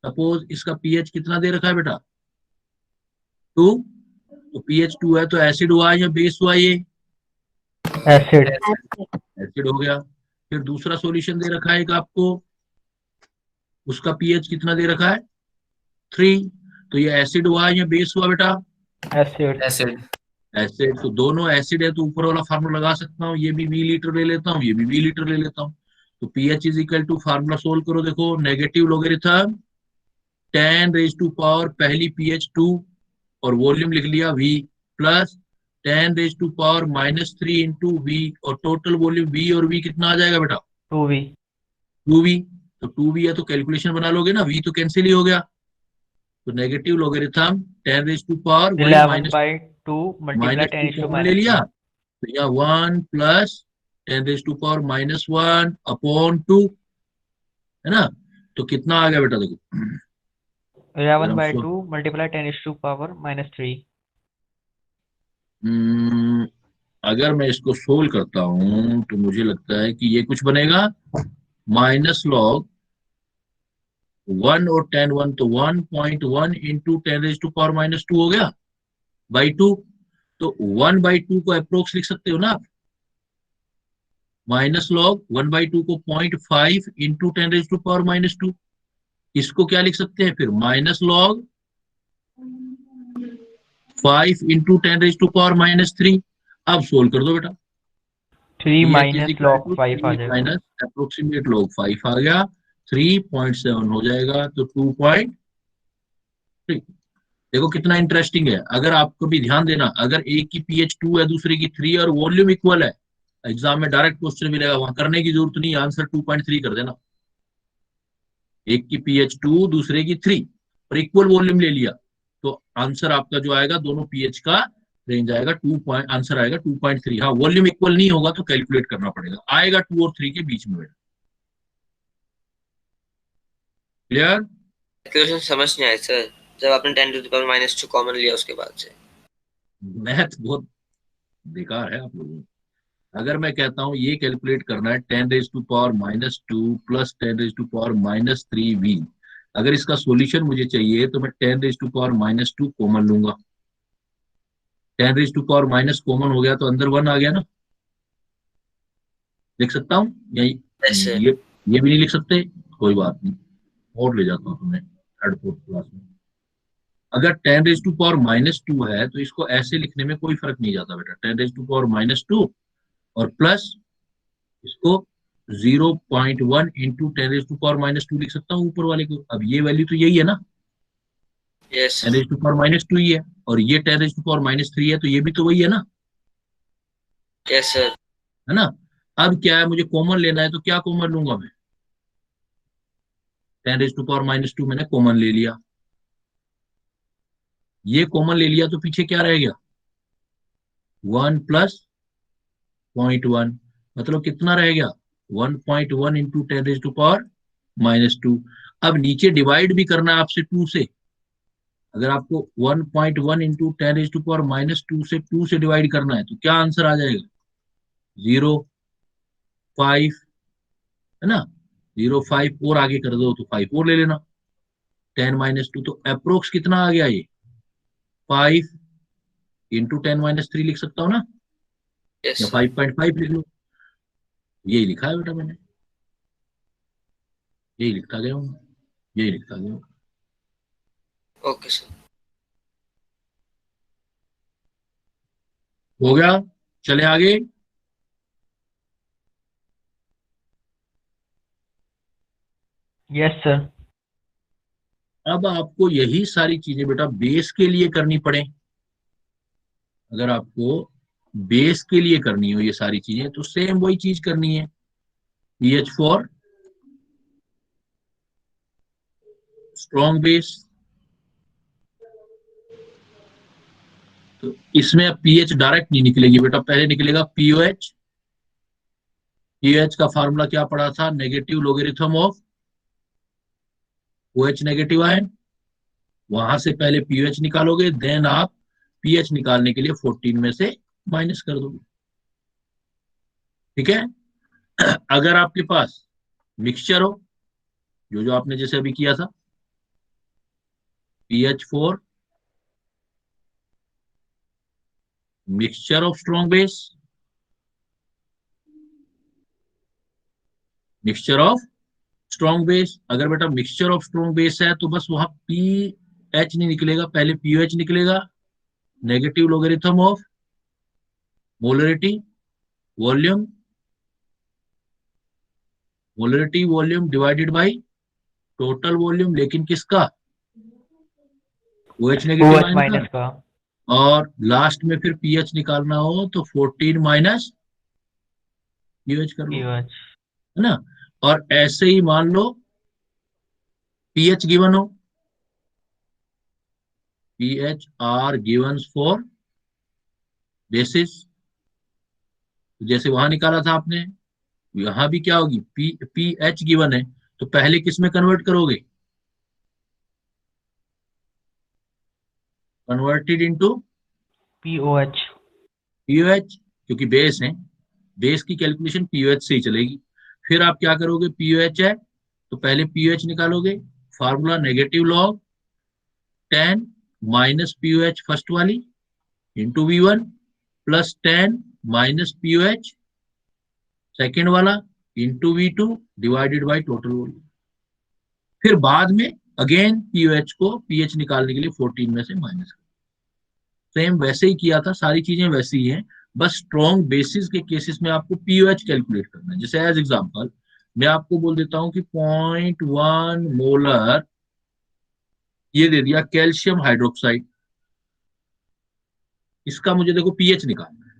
सपोज इसका pH कितना दे रखा है बेटा 2, तो pH 2 है तो एसिड हुआ या बेस हुआ, ये एसिड। एसिड हो गया। फिर दूसरा सॉल्यूशन दे रखा है एक आपको, उसका pH कितना दे रखा है 3, तो ये एसिड हुआ या बेस हुआ बेटा एसिड। एसिड। एसिड। तो दोनों एसिड है तो ऊपर वाला फार्मूला लगा सकता हूँ, ये भी V लीटर ले लेता हूँ, ये भी V लीटर ले लेता हूँ। तो pH is equal to formula solve करो, देखो negative logarithm 10 raise to power पहली pH 2 और वॉल्यूम लिख लिया V plus 10 raise to power -3 into V, और टोटल वॉल्यूम V और V कितना आ जाएगा बेटा 2V। 2V। तो 2V है तो कैलकुलेशन बना लोगे ना, V तो कैंसिल ही हो गया। तो negative logarithm 10 raise to power 11/2 multiply 10 -2 to common ले लिया, तो यहाँ 1 plus 10 raise to power -1 upon 2 है ना। तो कितना आ गया बेटा देखो 11/2 मल्टीप्लाई 10 टू पावर -3। अगर मैं इसको सोल्व करता हूं तो मुझे लगता है कि ये कुछ बनेगा माइनस लॉग 1 और 10 1, तो 1.1 इंटू 10 रेज टू पावर -2 हो गया बाई 2। तो 1/2 को अप्रोक्स लिख सकते हो ना आप, माइनस लॉग 1/2 को 0.5 इंटू 10 रेज टू पावर -2, इसको क्या लिख सकते हैं फिर minus log 5 into 10 raise to power -3। अब सोल्व कर दो बेटा, 3 माइनस लॉग 5 आ जाएगा। माइनस अप्रोक्सीमेट लॉग 5 आ गया, 3.7 हो जाएगा, तो 2.3। देखो कितना इंटरेस्टिंग है। अगर आपको भी ध्यान देना, अगर एक की pH 2 है दूसरे की 3 और वॉल्यूम इक्वल है, एग्जाम में डायरेक्ट क्वेश्चन मिलेगा, वहां करने की जरूरत नहीं, आंसर 2.3 कर देना। एक की pH 2 दूसरे की 3 और इक्वल वॉल्यूम ले लिया, तो आंसर आपका जो आएगा दोनों pH का रेंज आएगा 2 आंसर आएगा 2.3। हाँ वॉल्यूम इक्वल नहीं होगा तो कैलकुलेट करना पड़ेगा, आएगा 2 और 3 के बीच में। क्लियर? कैलकुलेशन समझ नहीं आया सर, जब आपने 10 टू द पावर -2 कॉमन लिया उसके बाद से। मैथ बहुत बेकार है आप लोगों का। अगर मैं कहता हूं ये कैलकुलेट करना है 10 raise to power -2 plus 10 raise to power -3V, अगर इसका सॉल्यूशन मुझे चाहिए तो मैं 10 रेज टू पावर -2 कॉमन लूंगा। 10 raise to power minus common हो गया तो अंदर 1 आ गया ना, लिख सकता हूँ या Yes, sir. ये भी नहीं लिख सकते, कोई बात नहीं, और ले जाता हूँ तुम्हें थर्ड फोर्थ क्लास में। अगर 10 रेज टू पावर -2 है तो इसको ऐसे लिखने में कोई फर्क नहीं जाता बेटा, 10 रेज टू पावर -2 और प्लस इसको 0.1 इंटू 10 रेज टू पावर -2 लिख सकता हूँ ऊपर वाले को। अब ये वैल्यू तो यही है ना, Yes. 10 रेज टू पावर -2 ही है, और ये 10 रेज टू पावर -3 है, तो ये भी तो वही है ना, Yes, sir. है ना। अब क्या है, मुझे कॉमन लेना है, तो क्या कॉमन लूंगा मैं, 10 रेज टू पावर -2 मैंने कॉमन ले लिया, ये कॉमन ले लिया, तो पीछे क्या रह गया 1 प्लस 0.1, मतलब कितना रह गया 1.1 इंटू 10 रेज टू पावर -2। अब नीचे डिवाइड भी करना है आपसे 2 से, अगर आपको 1.1 इंटू 10 रेज टू पावर -2 से 2 से डिवाइड करना है तो क्या आंसर आ जाएगा 0.5, है ना। 0.5 और आगे कर दो तो 5 और ले लेना, 10 - 2, तो अप्रोक्स कितना आ गया ये 5 इंटू 10 - 3 लिख सकता हूँ ना, यस या सर 5.5 लिख लो। यही लिखा है बेटा मैंने, यही लिखता गया हूँ, यही लिखता गया हूँ। ओके सर हो गया, चले आगे। Yes sir. अब आपको यही सारी चीजें बेटा बेस के लिए करनी पड़े, अगर आपको बेस के लिए करनी हो ये सारी चीजें तो सेम वही चीज करनी है। पीएच फॉर स्ट्रॉन्ग बेस, तो इसमें अब पीएच डायरेक्ट नहीं निकलेगी बेटा, पहले निकलेगा पीओएच। पीओएच का फार्मूला क्या पड़ा था, negative logarithm of O H negative ion. वहां से पहले पीओएच निकालोगे, देन आप पीएच निकालने के लिए 14 में से माइनस कर दोगे। ठीक है। अगर आपके पास मिक्सचर हो, जो जो आपने जैसे अभी किया था, pH4 mixture of strong base, mixture of strong base. अगर बेटा मिक्सचर ऑफ स्ट्रॉन्ग बेस है तो बस वहां पीएच नहीं निकलेगा, पहले पीओएच निकलेगा, negative logarithm of molarity volume, molarity volume divided by total volume, लेकिन किसका, OH नेगेटिव OH आयन का। माइनस का। और लास्ट में फिर पीएच निकालना हो तो 14 माइनस पीएच कर लो, POH। है ना। और ऐसे ही मान लो पीएच गिवन हो, pH are given for bases, जैसे वहां निकाला था आपने, यहां भी क्या होगी, पीएच गिवन है तो पहले किस में कन्वर्ट करोगे, कन्वर्टेड इनटू POH। पीओएच, क्योंकि बेस है, बेस की कैलकुलेशन पीओएच से ही चलेगी। फिर आप क्या करोगे, पीओएच है तो पहले पीओएच निकालोगे, formula negative log 10 minus pOH first वाली into V1 plus 10 minus pOH second वाला into V2 divided by total volume. फिर बाद में अगेन पीओएच को पीएच निकालने के लिए 14 में से माइनस कर, सेम वैसे ही किया था, सारी चीजें वैसी ही हैं, बस स्ट्रॉन्ग बेसिस के केसेस में आपको पीओएच कैलकुलेट करना है। जैसे एज एग्जांपल मैं आपको बोल देता हूं कि 0.1 मोलर ये दे दिया कैल्शियम हाइड्रोक्साइड, इसका मुझे देखो पीएच निकालना है,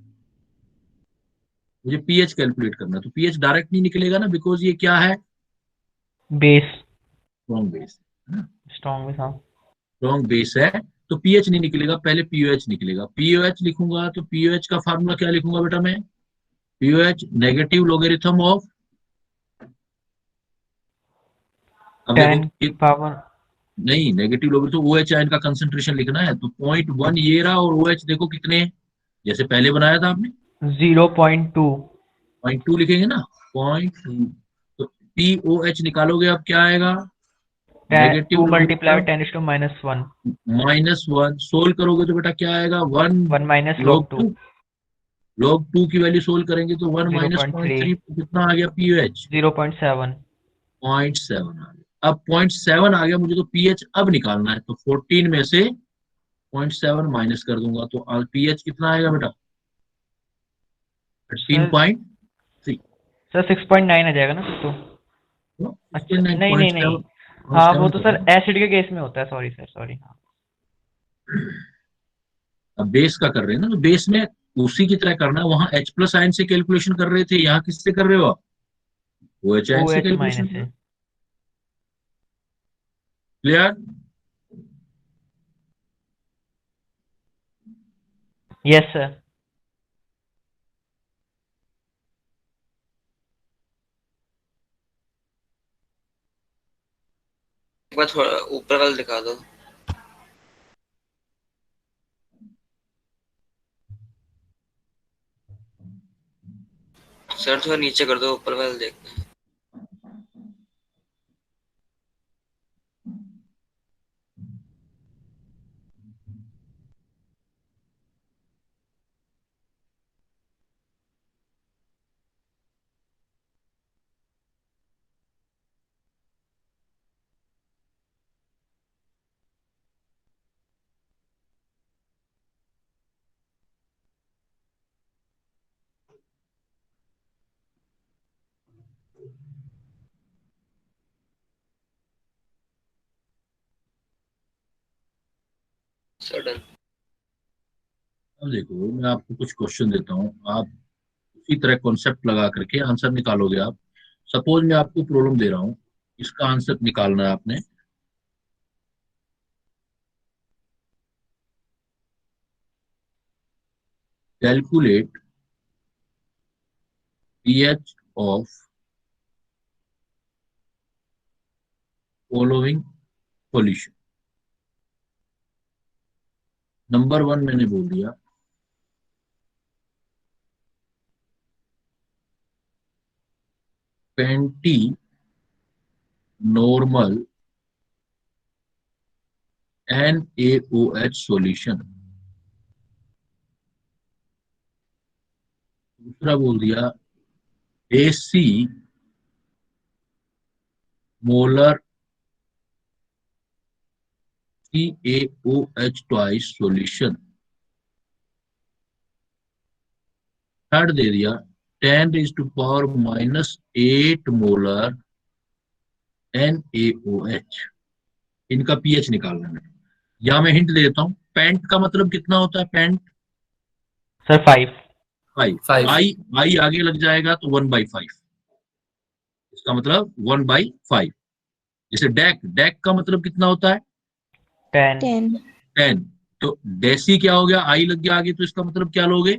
मुझे पीएच कैलकुलेट करना है, तो पीएच डायरेक्ट नहीं निकलेगा ना, बिकॉज ये क्या है, बेस। स्ट्रॉन्ग बेस है ना, स्ट्रॉन्ग में था। स्ट्रॉन्ग बेस है तो पीएच नहीं निकलेगा, पहले पीओएच निकलेगा। पीओएच लिखूंगा तो पीओएच का फार्मूला क्या लिखूंगा बेटा मैं, पीओएच नेगेटिव लोगेरिथम ऑफ, अब देखो 10 की पावर। नहीं नेगेटिव लोगे तो OH आयन का कंसंट्रेशन लिखना है, तो 0.1 ये रहा, और OH देखो कितने हैं? जैसे पहले बनाया था आपने 0.2। 0.2 लिखेंगे ना, 0.2, तो POH निकालोगे अब क्या आएगा, 2 नेगेटिव मल्टीप्लाई लोगेरिथम 10⁻⁻1। -1, सोल्व करोगे तो बेटा क्या आएगा, 1 1 माइनस log log 2। 2, log 2 की वैल्यू सोल्व करेंगे तो 1 माइनस 0.3। 0.3, कितना आ गया POH, 0.7। 0.7 आ गया। अब 0.7 आ गया, मुझे तो पीएच अब निकालना है, तो 14 में से 0.7 माइनस कर दूंगा तो पीएच कितना आएगा बेटा, सर 13.3। सर 6.9 आ जाएगा ना फिर तो। अच्छा नहीं नहीं नहीं। 0.9 हाँ वो 0.7 तो कर सर दो। एसिड के केस में होता है, सॉरी सर सॉरी। हाँ अब बेस का कर रहे हैं ना, तो बेस में उसी की तरह करना है, वहां H प्लस आयन से कैलकुलेशन कर रहे थे, यहाँ किससे कर रहे हो आप, OH आयन से OH कैलकुलेशन माइनस कर रहे है। हो। क्लियर। Yes sir. एक बार थोड़ा ऊपर वाला दिखा दो। सर थोड़ा नीचे कर दो, ऊपर वाला देखते हैं। सडन। अब देखो मैं आपको कुछ क्वेश्चन देता हूँ, आप उसी तरह कॉन्सेप्ट लगा करके आंसर निकालोगे आप। सपोज मैं आपको प्रॉब्लम दे रहा हूँ, इसका आंसर निकालना है आपने। Calculate pH of following solution। Number 1 मैंने बोल दिया 20 नॉर्मल NaOH सॉल्यूशन। दूसरा बोल दिया 80 molar CaOH twice solution. Third दे दिया 10⁻⁻8 मोलर NaOH। इनका पीएच निकालना है। या मैं हिंट दे देता हूं, पेंट का मतलब कितना होता है? Paint sir 5। 5। 5 आई आगे लग जाएगा तो 1/5, इसका मतलब 1/5। जैसे डेक, डेक का मतलब कितना होता है? 10। 10 10। तो डेसी क्या हो गया? आई लग गया आगे, तो इसका मतलब क्या लोगे?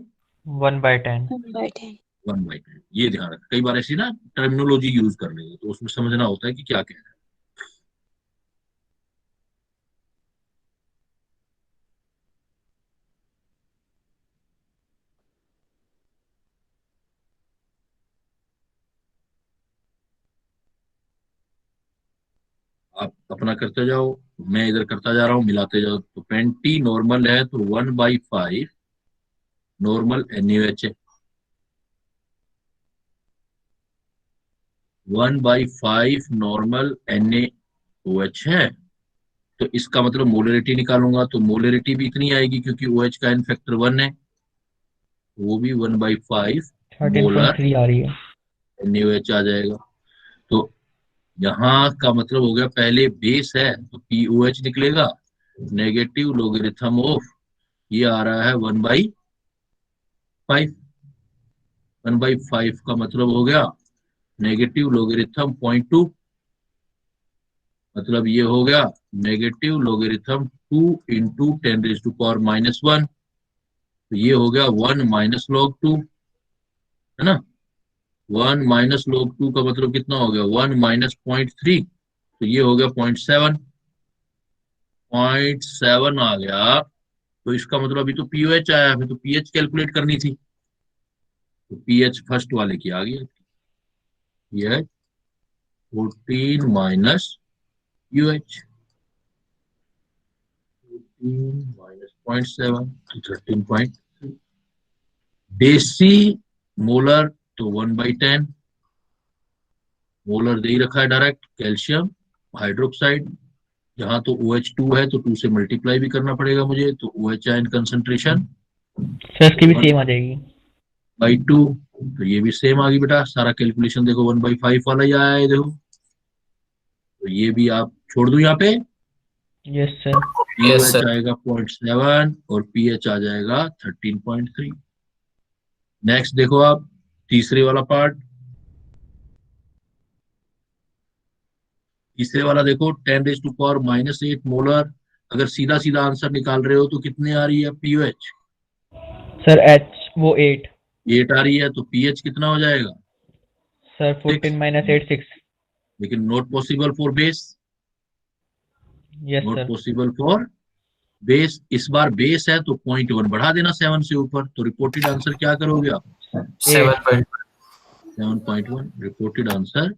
1/10। 1/10 1/10। ये ध्यान रख, कई बार ऐसी ना टर्मिनोलॉजी यूज कर लेंगे तो उसमें समझना होता है कि क्या कहना है। आप अपना करते जाओ, मैं इधर करता जा रहा हूँ, मिलाते जाओ। तो 20 नॉर्मल है तो 1/5 नॉर्मल NaOH है। 1/5 नॉर्मल NaOH है, तो इसका मतलब मोलरिटी निकालूंगा तो मोलरिटी भी इतनी आएगी क्योंकि OH का एन फैक्टर 1 है, वो भी 1/5 मोलर 13.3 आ रही है। NaOH आ जाएगा। तो यहाँ का मतलब हो गया, पहले बेस है तो POH निकलेगा, नेगेटिव लोगरिथम ऑफ, ये आ रहा है 1/5। 1/5 का मतलब हो गया नेगेटिव लोगरिथम 0.2, मतलब ये हो गया नेगेटिव लोगरिथम 2 इंटू 10⁻⁻1। तो ये हो गया 1 माइनस लॉग 2, है ना। 1 माइनस लॉग 2 का मतलब कितना हो गया? 1 माइनस 0.3, तो ये हो गया 0.7। 0.7 आ गया, तो इसका मतलब अभी तो पीओएच आया, हमें तो पीएच कैलकुलेट करनी थी। तो पीएच फर्स्ट वाले की आ गई, ये 14 माइनस यूएच, 14 माइनस 0.7 तो 13.3। देसी मोलर तो 1/10, मोलर दे ही रखा है डायरेक्ट। कैल्शियम हाइड्रोक्साइड, यहाँ तो OH2 है तो 2 से मल्टीप्लाई भी करना पड़ेगा मुझे, तो OH आयन कंसंट्रेशन सर इसकी भी सेम आ जाएगी। 1/2। तो ये भी सेम आ गई बेटा, सारा कैलकुलेशन देखो 1/5 वाला ही आया है देखो। तो ये भी आप छोड़ दूं यहाँ पे। Yes sir. Yes OH sir. आएगा 0.7 और पीएच आ जाएगा 13.3। नेक्स्ट देखो आप, तीसरे वाला पार्ट। तीसरे वाला देखो 10⁻⁻8 मोलर। अगर सीधा सीधा आंसर निकाल रहे हो तो कितने आ रही है पीओएच? सर एच वो 8। 8 आ रही है, तो पीएच कितना हो जाएगा? Sir 14 minus 8 6। लेकिन not possible for base, yes not sir. Possible for base. इस बार बेस है तो 0.1 बढ़ा देना 7 से ऊपर, तो रिपोर्टेड आंसर क्या करोगे आप? 7. 7.1 रिपोर्टेड आंसर।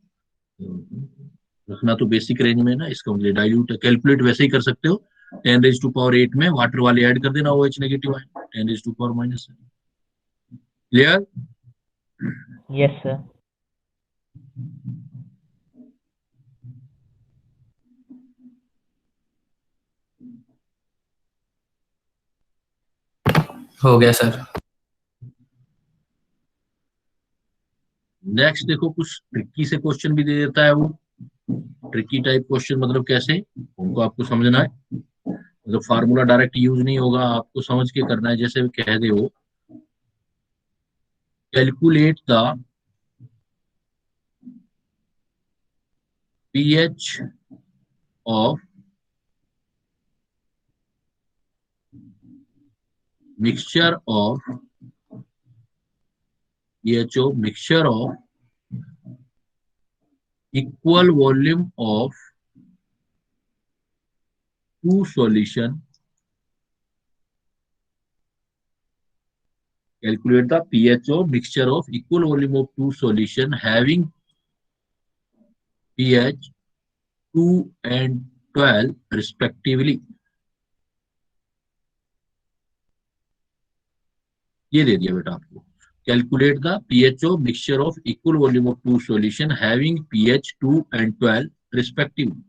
रखना तो बेसिक रेंज में ना, इसका मुझे डाइल्यूट कैलकुलेट वैसे ही कर सकते हो। 10⁻8 में वाटर वाले ऐड कर देना, OH नेगेटिव आए 10⁻⁻7। क्लियर? Yes sir. हो गया सर। नेक्स्ट देखो, कुछ ट्रिकी से क्वेश्चन भी दे देता है वो। ट्रिकी टाइप क्वेश्चन मतलब कैसे, उनको आपको समझना है। मतलब फार्मूला डायरेक्ट यूज नहीं होगा, आपको समझ के करना है। जैसे कह दे वो calculate the pH of mixture of pH of mixture of equal volume of two solution. Calculate the pH of mixture of equal volume of two solution having pH 2 and 12 respectively। ये दे दिया बेटा आपको। Calculate the pH of mixture of equal volume of two solution having pH 2 and 12 respectively।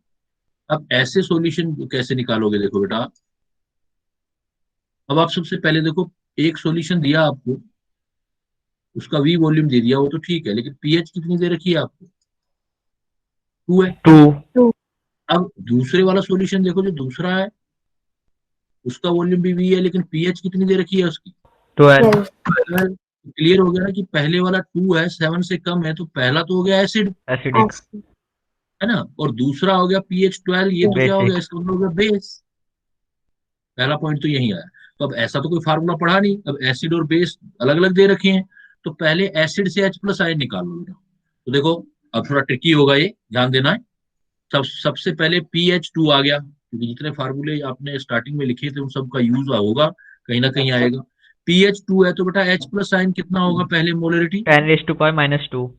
अब ऐसे solution कैसे निकालोगे, देखो बेटा। अब आप सबसे पहले देखो, एक सॉल्यूशन दिया आपको, उसका वी वॉल्यूम दे दिया, वो तो ठीक है, लेकिन पीएच कितनी दे रखी है आपको? 2 है। 2 अब दूसरे वाला सॉल्यूशन देखो, जो दूसरा है उसका वॉल्यूम भी वी है, लेकिन पीएच कितनी दे रखी है उसकी? 12 क्लियर हो गया ना कि पहले वाला 2 है, 7 से कम है, तो पहला तो हो गया एसिड, एसिडिक है ना, और दूसरा हो गया पीएच 12, ये तो क्या हो गया, Basic। इसका मतलब हो गया बेस। पहला पॉइंट तो यही आया। तो अब ऐसा तो कोई फार्मूला पढ़ा नहीं, अब एसिड और बेस अलग अलग दे रखे हैं, तो पहले एसिड से H प्लस आयन निकाल लो। तो देखो अब थोड़ा ट्रिकी होगा, ये ध्यान देना है। सबसे पहले PH2 आ गया, क्योंकि जितने फार्मूले आपने स्टार्टिंग में लिखे थे उन सबका यूज होगा, कहीं ना कहीं आएगा। PH2 है तो बेटा H प्लस आयन कितना होगा पहले, molarity? 10⁻²।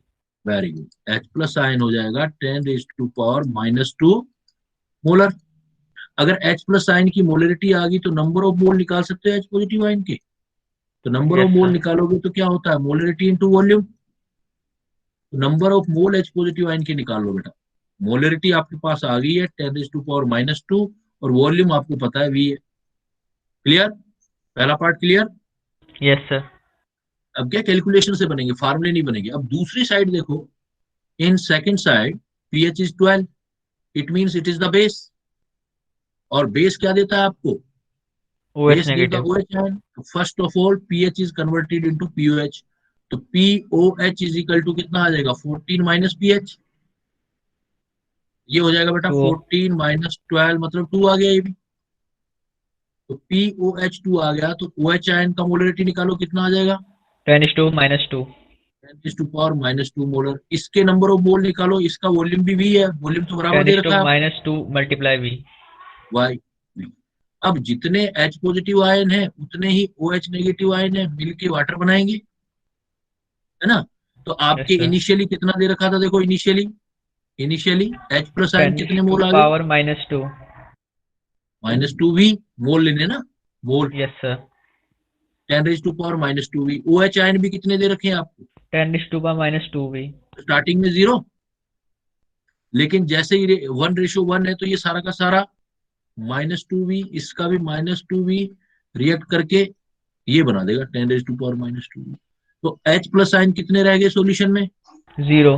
Very good, H plus ion हो जाएगा 10⁻² मोलर। अगर H प्लस आयन की मोलरिटी आ गई तो नंबर ऑफ मोल निकाल सकते हैं H पॉजिटिव आयन के। तो number of Yes, mole sir. निकालोगे तो क्या होता है, molarity into volume. Number of mole H positive ion के निकाल लो बेटा। मोलरिटी आपके पास आ गई है 10⁻², और वॉल्यूम आपको पता है V है। क्लियर? पहला पार्ट क्लियर। Yes, sir. अब क्या कैलकुलेशन से बनेंगे, फार्मूले नहीं बनेंगे। अब दूसरी साइड देखो, in second side pH is 12, it means it is the base. और बेस क्या देता है आपको? OH base give the negative. OH ion. First of all pH is converted into POH, तो POH इज इक्वल टू कितना आ जाएगा, 14 minus pH। ये हो जाएगा बेटा 2. 14 माइनस 12 मतलब 2 आ गया ये भी। तो POH2 आ गया, तो OH आयन का मोलरिटी निकालो, कितना आ जाएगा? 10⁻²। 10⁻² मोलर। इसके नंबर ऑफ मोल निकालो, इसका वॉल्यूम भी V है, वॉल्यूम तो बराबर दे रखा है 10⁻² मल्टीप्लाई V। Y। अब जितने H पॉजिटिव आयन है उतने ही OH नेगेटिव आयन है, मिलके वाटर बनाएंगे, है ना। तो आपके Yes, sir. इनिशियली कितना दे रखा था, देखो इनिशियली H प्लस आयन कितने मोल आ गए? (10⁻²). -2V मोल लेने ना, मोल। Yes, sir. 10⁻²V। OH ion भी कितने दे रखे हैं आपको? 10⁻²V। स्टार्टिंग में 0, लेकिन जैसे ही 1:1 है तो ये सारा का सारा -2V, इसका भी -2V, रिएक्ट करके ये बना देगा 10⁻²। तो H प्लस आयन कितने रह गए सॉल्यूशन में? 0।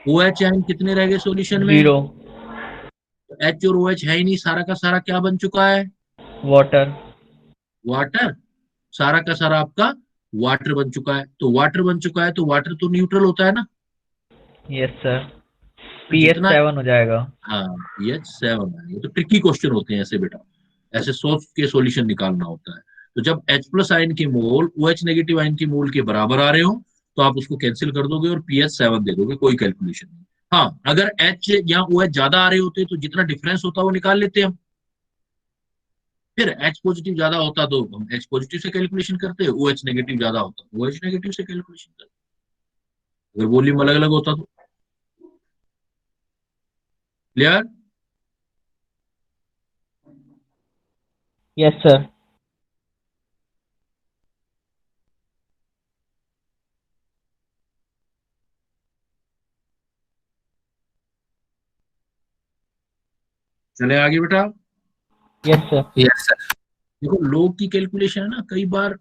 OH आयन कितने रह गए सॉल्यूशन में? 0। तो H और OH है ही नहीं, सारा का सारा क्या बन चुका है? वाटर। वाटर। सारा का सारा आपका वाटर बन चुका है। तो वाटर बन चुका है तो वाटर तो न्यूट्रल होता है ना। Yes, sir. जितना pH 7 हो जाएगा। हाँ pH 7 है। ये तो ट्रिकी क्वेश्चन होते हैं ऐसे बेटा, ऐसे सोच के सॉल्यूशन निकालना होता है। तो जब H प्लस आयन के मोल OH नेगेटिव आयन के मोल के बराबर आ रहे हो तो आप उसको कैंसिल कर दोगे और pH 7 दे दोगे, कोई कैलकुलेशन नहीं। हाँ, अगर H या OH ज्यादा आ रहे होते तो जितना डिफरेंस होता वो निकाल लेते हम। फिर H पॉजिटिव ज्यादा होता तो हम H पॉजिटिव से कैलकुलेशन करते, OH नेगेटिव ज्यादा होता तो OH नेगेटिव से कैलकुलेशन करते, अगर वॉल्यूम अलग अलग होता तो। क्लियर? Yes, sir. चले आगे बेटा। Yes, sir. Yes, sir. देखो लोग की कैलकुलेशन है ना, कई बार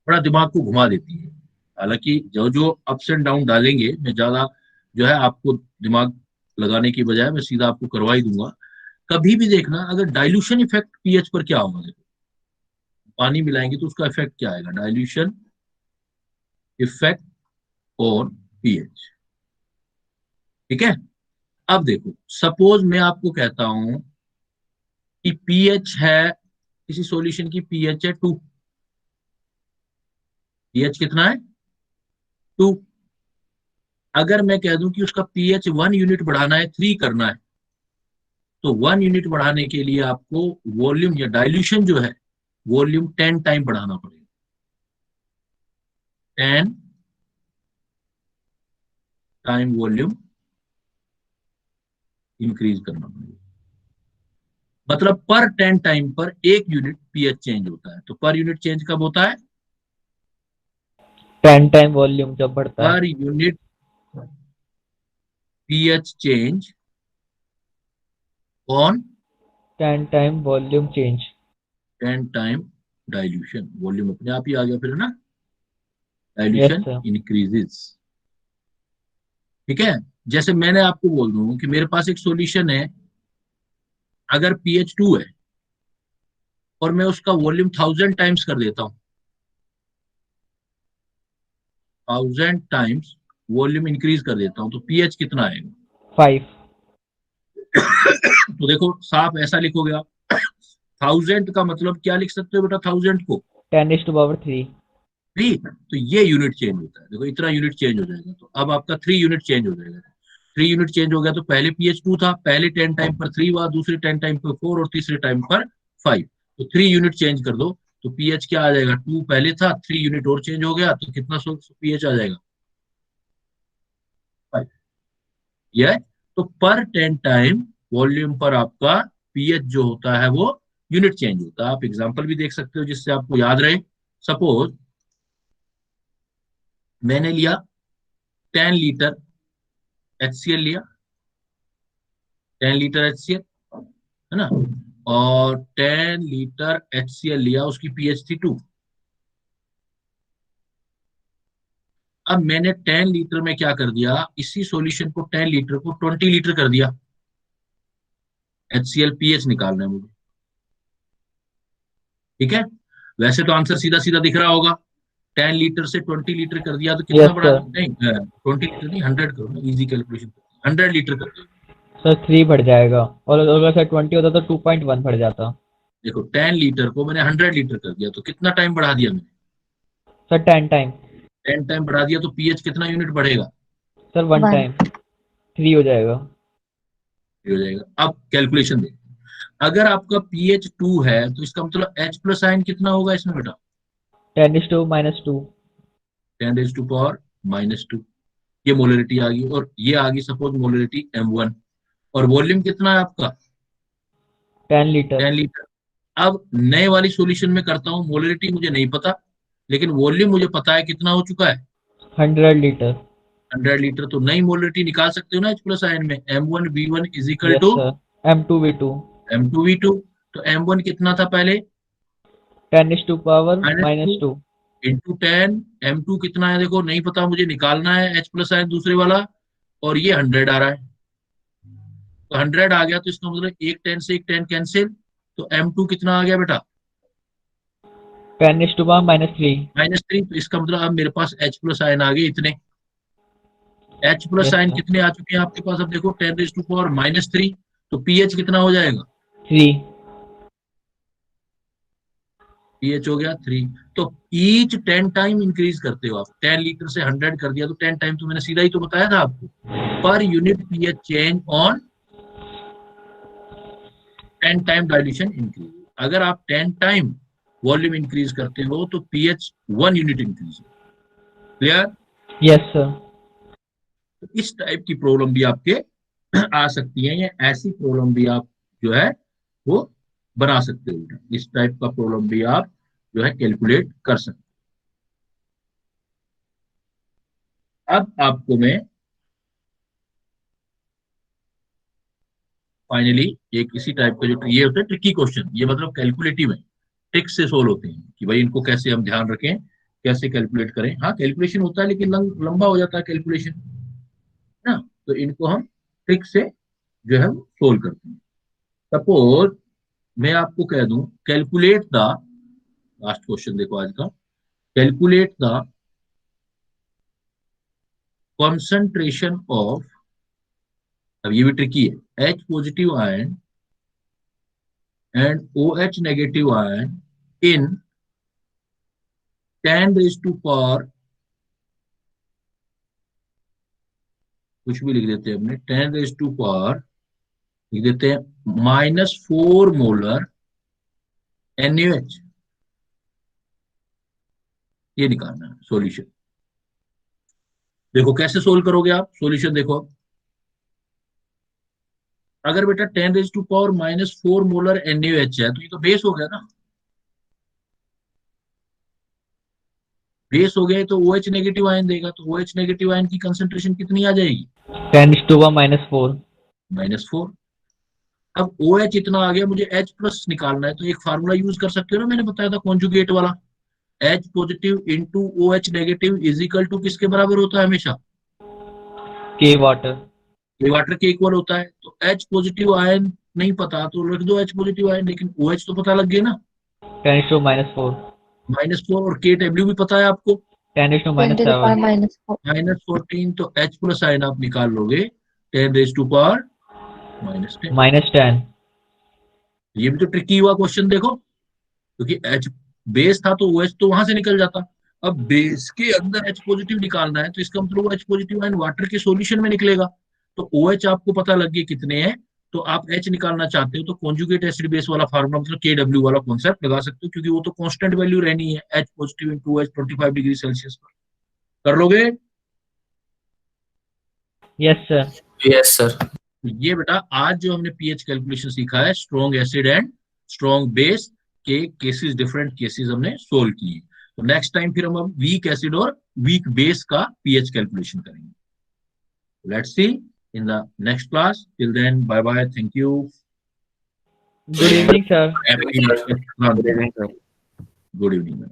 बड़ा दिमाग को घुमा देती है। हालांकि जो जो अप्स एंड डाउन डालेंगे, मैं ज्यादा जो है आपको दिमाग लगाने की बजाय मैं सीधा आपको करवा ही दूंगा। कभी भी देखना अगर डाइल्यूशन इफेक्ट पीएच पर क्या होगा, देखो पानी मिलाएंगे तो उसका इफेक्ट क्या आएगा, डाइल्यूशन इफेक्ट ऑन पीएच। ठीक है, अब देखो सपोज मैं आपको कहता हूं कि पीएच है, किसी सॉल्यूशन की पीएच है 2, पीएच कितना है 2। अगर मैं कह दूं कि उसका पीएच 1 यूनिट बढ़ाना है, 3 करना है, तो 1 यूनिट बढ़ाने के लिए आपको वॉल्यूम या डाइल्यूशन जो है वॉल्यूम 10 टाइम बढ़ाना पड़ेगा, 10 टाइम वॉल्यूम इंक्रीज करना पड़ेगा। मतलब पर 10 टाइम पर 1 यूनिट पीएच चेंज होता है। तो पर यूनिट चेंज कब होता है, 10 टाइम वॉल्यूम जब बढ़ता है। Per unit pH change on 10 time volume change. 10 time dilution, volume अपने आप ही आ गया फिर ना, यस डाइल्यूशन सर। इंक्रीजेस। ठीक है, जैसे मैंने आपको बोल दूं कि मेरे पास एक सॉल्यूशन है, अगर पीएच 2 है और मैं उसका वॉल्यूम 1000 टाइम्स कर देता हूं, 1000 टाइम्स वॉल्यूम इंक्रीज कर देता हूं, तो पीएच कितना आएगा 5। तो देखो साफ ऐसा लिखोगे आप, 1000 का मतलब क्या लिख सकते हो बेटा, 1000 को 10⁻3। 3, तो ये यूनिट चेंज होता है, देखो इतना यूनिट चेंज हो जाएगा। तो अब आपका 3 यूनिट चेंज हो जाएगा, 3 यूनिट चेंज हो गया तो पहले पीएच 2 था, पहले 10 टाइम पर 3 हुआ, दूसरे 10 टाइम पर 4 और तीसरे टाइम पर 5, तो 3 यूनिट चेंज कर दो तो पीएच क्या आ जाएगा, 2 पहले था, 3 यूनिट और चेंज हो गया तो कितना पीएच आ जाएगा 5। यह है। तो पर 10 टाइम वॉल्यूम पर आपका पीएच जो होता है वो यूनिट चेंज होता है। आप एग्जांपल भी देख सकते हो जिससे आपको याद रहे। सपोज मैंने लिया 10 लीटर HCl लिया, 10 लीटर HCl है ना, और 10 लीटर HCl लिया, उसकी पीएच थी 2। अब मैंने 10 लीटर में क्या कर दिया, इसी सॉल्यूशन को 10 लीटर को 20 लीटर कर दिया, HCl पीएच निकालना है मुझे। ठीक है, वैसे तो आंसर सीधा सीधा दिख रहा होगा, 10 लीटर से 20 लीटर कर दिया तो कितना यस बढ़ा सर। दिया, नहीं 20 लीटर नहीं 100 करो ना, इजी कैलकुलेशन, 100 लीटर कर दिया। सर 3 बढ़ जाएगा, और अगर सर 20 होता तो 2.1 बढ़ जाता। देखो 10 लीटर को मैंने 100 लीटर कर दिया तो कितना टाइम बढ़ा दिया मैंने, सर 10 टाइम। 10 टाइम बढ़ा दिया तो पीएच कितना यूनिट बढ़ेगा, सर 1 टाइम 3 हो जाएगा। ये हो जाएगा। अब कैलकुलेशन देखो, अगर आपका पीएच 2 है तो इसका मतलब H प्लस आयन कितना होगा इसमें बेटा, 10⁻²। 10⁻², ये मोलरिटी आ गई, और ये आ गई सपोज मोलरिटी M1, और वॉल्यूम कितना है आपका 10 लीटर। 10 लीटर। अब नए वाली सॉल्यूशन में करता हूँ, मोलरिटी मुझे नहीं पता लेकिन वॉल्यूम मुझे पता है कितना हो चुका है 100 लीटर। 100 लीटर। तो नई मोलरिटी निकाल सकते हो ना H प्लस आयन में, M1V1 is equal yes to sir. M2V2। M2V2। तो M1 कितना था पहले, 10⁻²। इंटू 10, M2 कितना है देखो नहीं पता मुझे, निकालना है H प्लस आयन दूसरे वाला, और ये 100 आ रहा है, तो 100 आ गया तो इसका मतलब एक 10 से एक 10 कैंसिल, तो M2 कितना आ गया बेटा 10⁻3। -3। तो इसका मतलब अब मेरे पास H प्लस आयन आ गए इतने, H plus yes ion sir. कितने आ चुके हैं आपके पास, अब देखो 10⁻³ तो पीएच कितना हो जाएगा, 3। पीएच हो गया 3। तो ईच 10 टाइम इंक्रीज करते हो आप, 10 लीटर से 100 कर दिया तो 10 टाइम, तो मैंने सीधा ही तो बताया था आपको, per unit pH change on 10 time dilution increase. अगर आप 10 टाइम वॉल्यूम इंक्रीज करते हो तो pH 1 unit increase. Clear. Yes sir. तो इस टाइप की प्रॉब्लम भी आपके आ सकती है, या ऐसी प्रॉब्लम भी आप जो है वो बना सकते हो, इस टाइप का प्रॉब्लम भी आप जो है कैलकुलेट कर सकते हो। अब आपको मैं फाइनली एक इसी टाइप का जो ये होता है ट्रिकी क्वेश्चन, ये मतलब कैलकुलेटिव है, ट्रिक से सोल्व होते हैं कि भाई इनको कैसे हम ध्यान रखें, कैसे कैलकुलेट करें। हाँ कैलकुलेशन होता है लेकिन लंबा हो जाता है कैलकुलेशन ना, तो इनको हम ट्रिक से जो है सोल्व करते हैं। सपोज मैं आपको कह दूं कैलकुलेट द, लास्ट क्वेश्चन देखो आज का, कैलकुलेट द कॉन्सेंट्रेशन ऑफ, अब ये भी ट्रिकी है, H positive ion and OH negative ion in 10 raised to power, कुछ भी लिख देते हैं हमने, 10 raised to power लिख देते हैं -4 मोलर NaOH, ये निकालना है सॉल्यूशन। देखो कैसे सोल्व करोगे आप सॉल्यूशन, देखो अगर बेटा 10 raised to power -4 molar NaOH है तो ये तो बेस हो गया ना, बेस हो गया तो OH नेगेटिव आयन देगा, तो OH नेगेटिव आयन की कंसंट्रेशन कितनी आ जाएगी? 10⁻⁴ -4। अब OH इतना आ गया, मुझे H प्लस निकालना है, तो एक फार्मूला यूज कर सकते हो ना, मैंने बताया था कॉन्जुगेट वाला, H positive into OH negative is equal to किसके बराबर होता है हमेशा? K water. ये वाटर के इक्वल होता है। तो H पॉजिटिव आयन नहीं पता तो लिख दो H पॉजिटिव आयन, लेकिन OH तो पता लग गया ना, 10⁻⁴ -4, और KW भी पता है आपको, 10⁻⁷ -14, तो H प्लस आयन आप निकाल लोगे 10 raised to power -10। -10। ये भी तो ट्रिकी हुआ क्वेश्चन देखो, क्योंकि H बेस था तो OH तो वहां से निकल जाता, अब बेस के अंदर H पॉजिटिव निकालना है, तो इसका मतलब H पॉजिटिव आयन वाटर के सॉल्यूशन में निकलेगा, तो OH आपको पता लग गया कितने हैं, तो आप H निकालना चाहते हो तो कॉन्जुगेट एसिड बेस वाला फार्मूला मतलब KW वाला कॉन्सेप्ट लगा सकते हो, क्योंकि वो तो कांस्टेंट वैल्यू रहनी है, H positive into OH 25 degree Celsius पर। कर लोगे? Yes sir. Yes sir. ये बेटा आज जो हमने पीएच कैलकुलेशन सीखा है, strong acid and strong base के केसेस, डिफरेंट केसेस हमने सोल्व किए। तो नेक्स्ट टाइम फिर हम वीक एसिड और वीक बेस का पीएच कैलकुलेशन करेंगे। Let's see in the next class, till then bye bye, thank you, good evening sir. Good evening.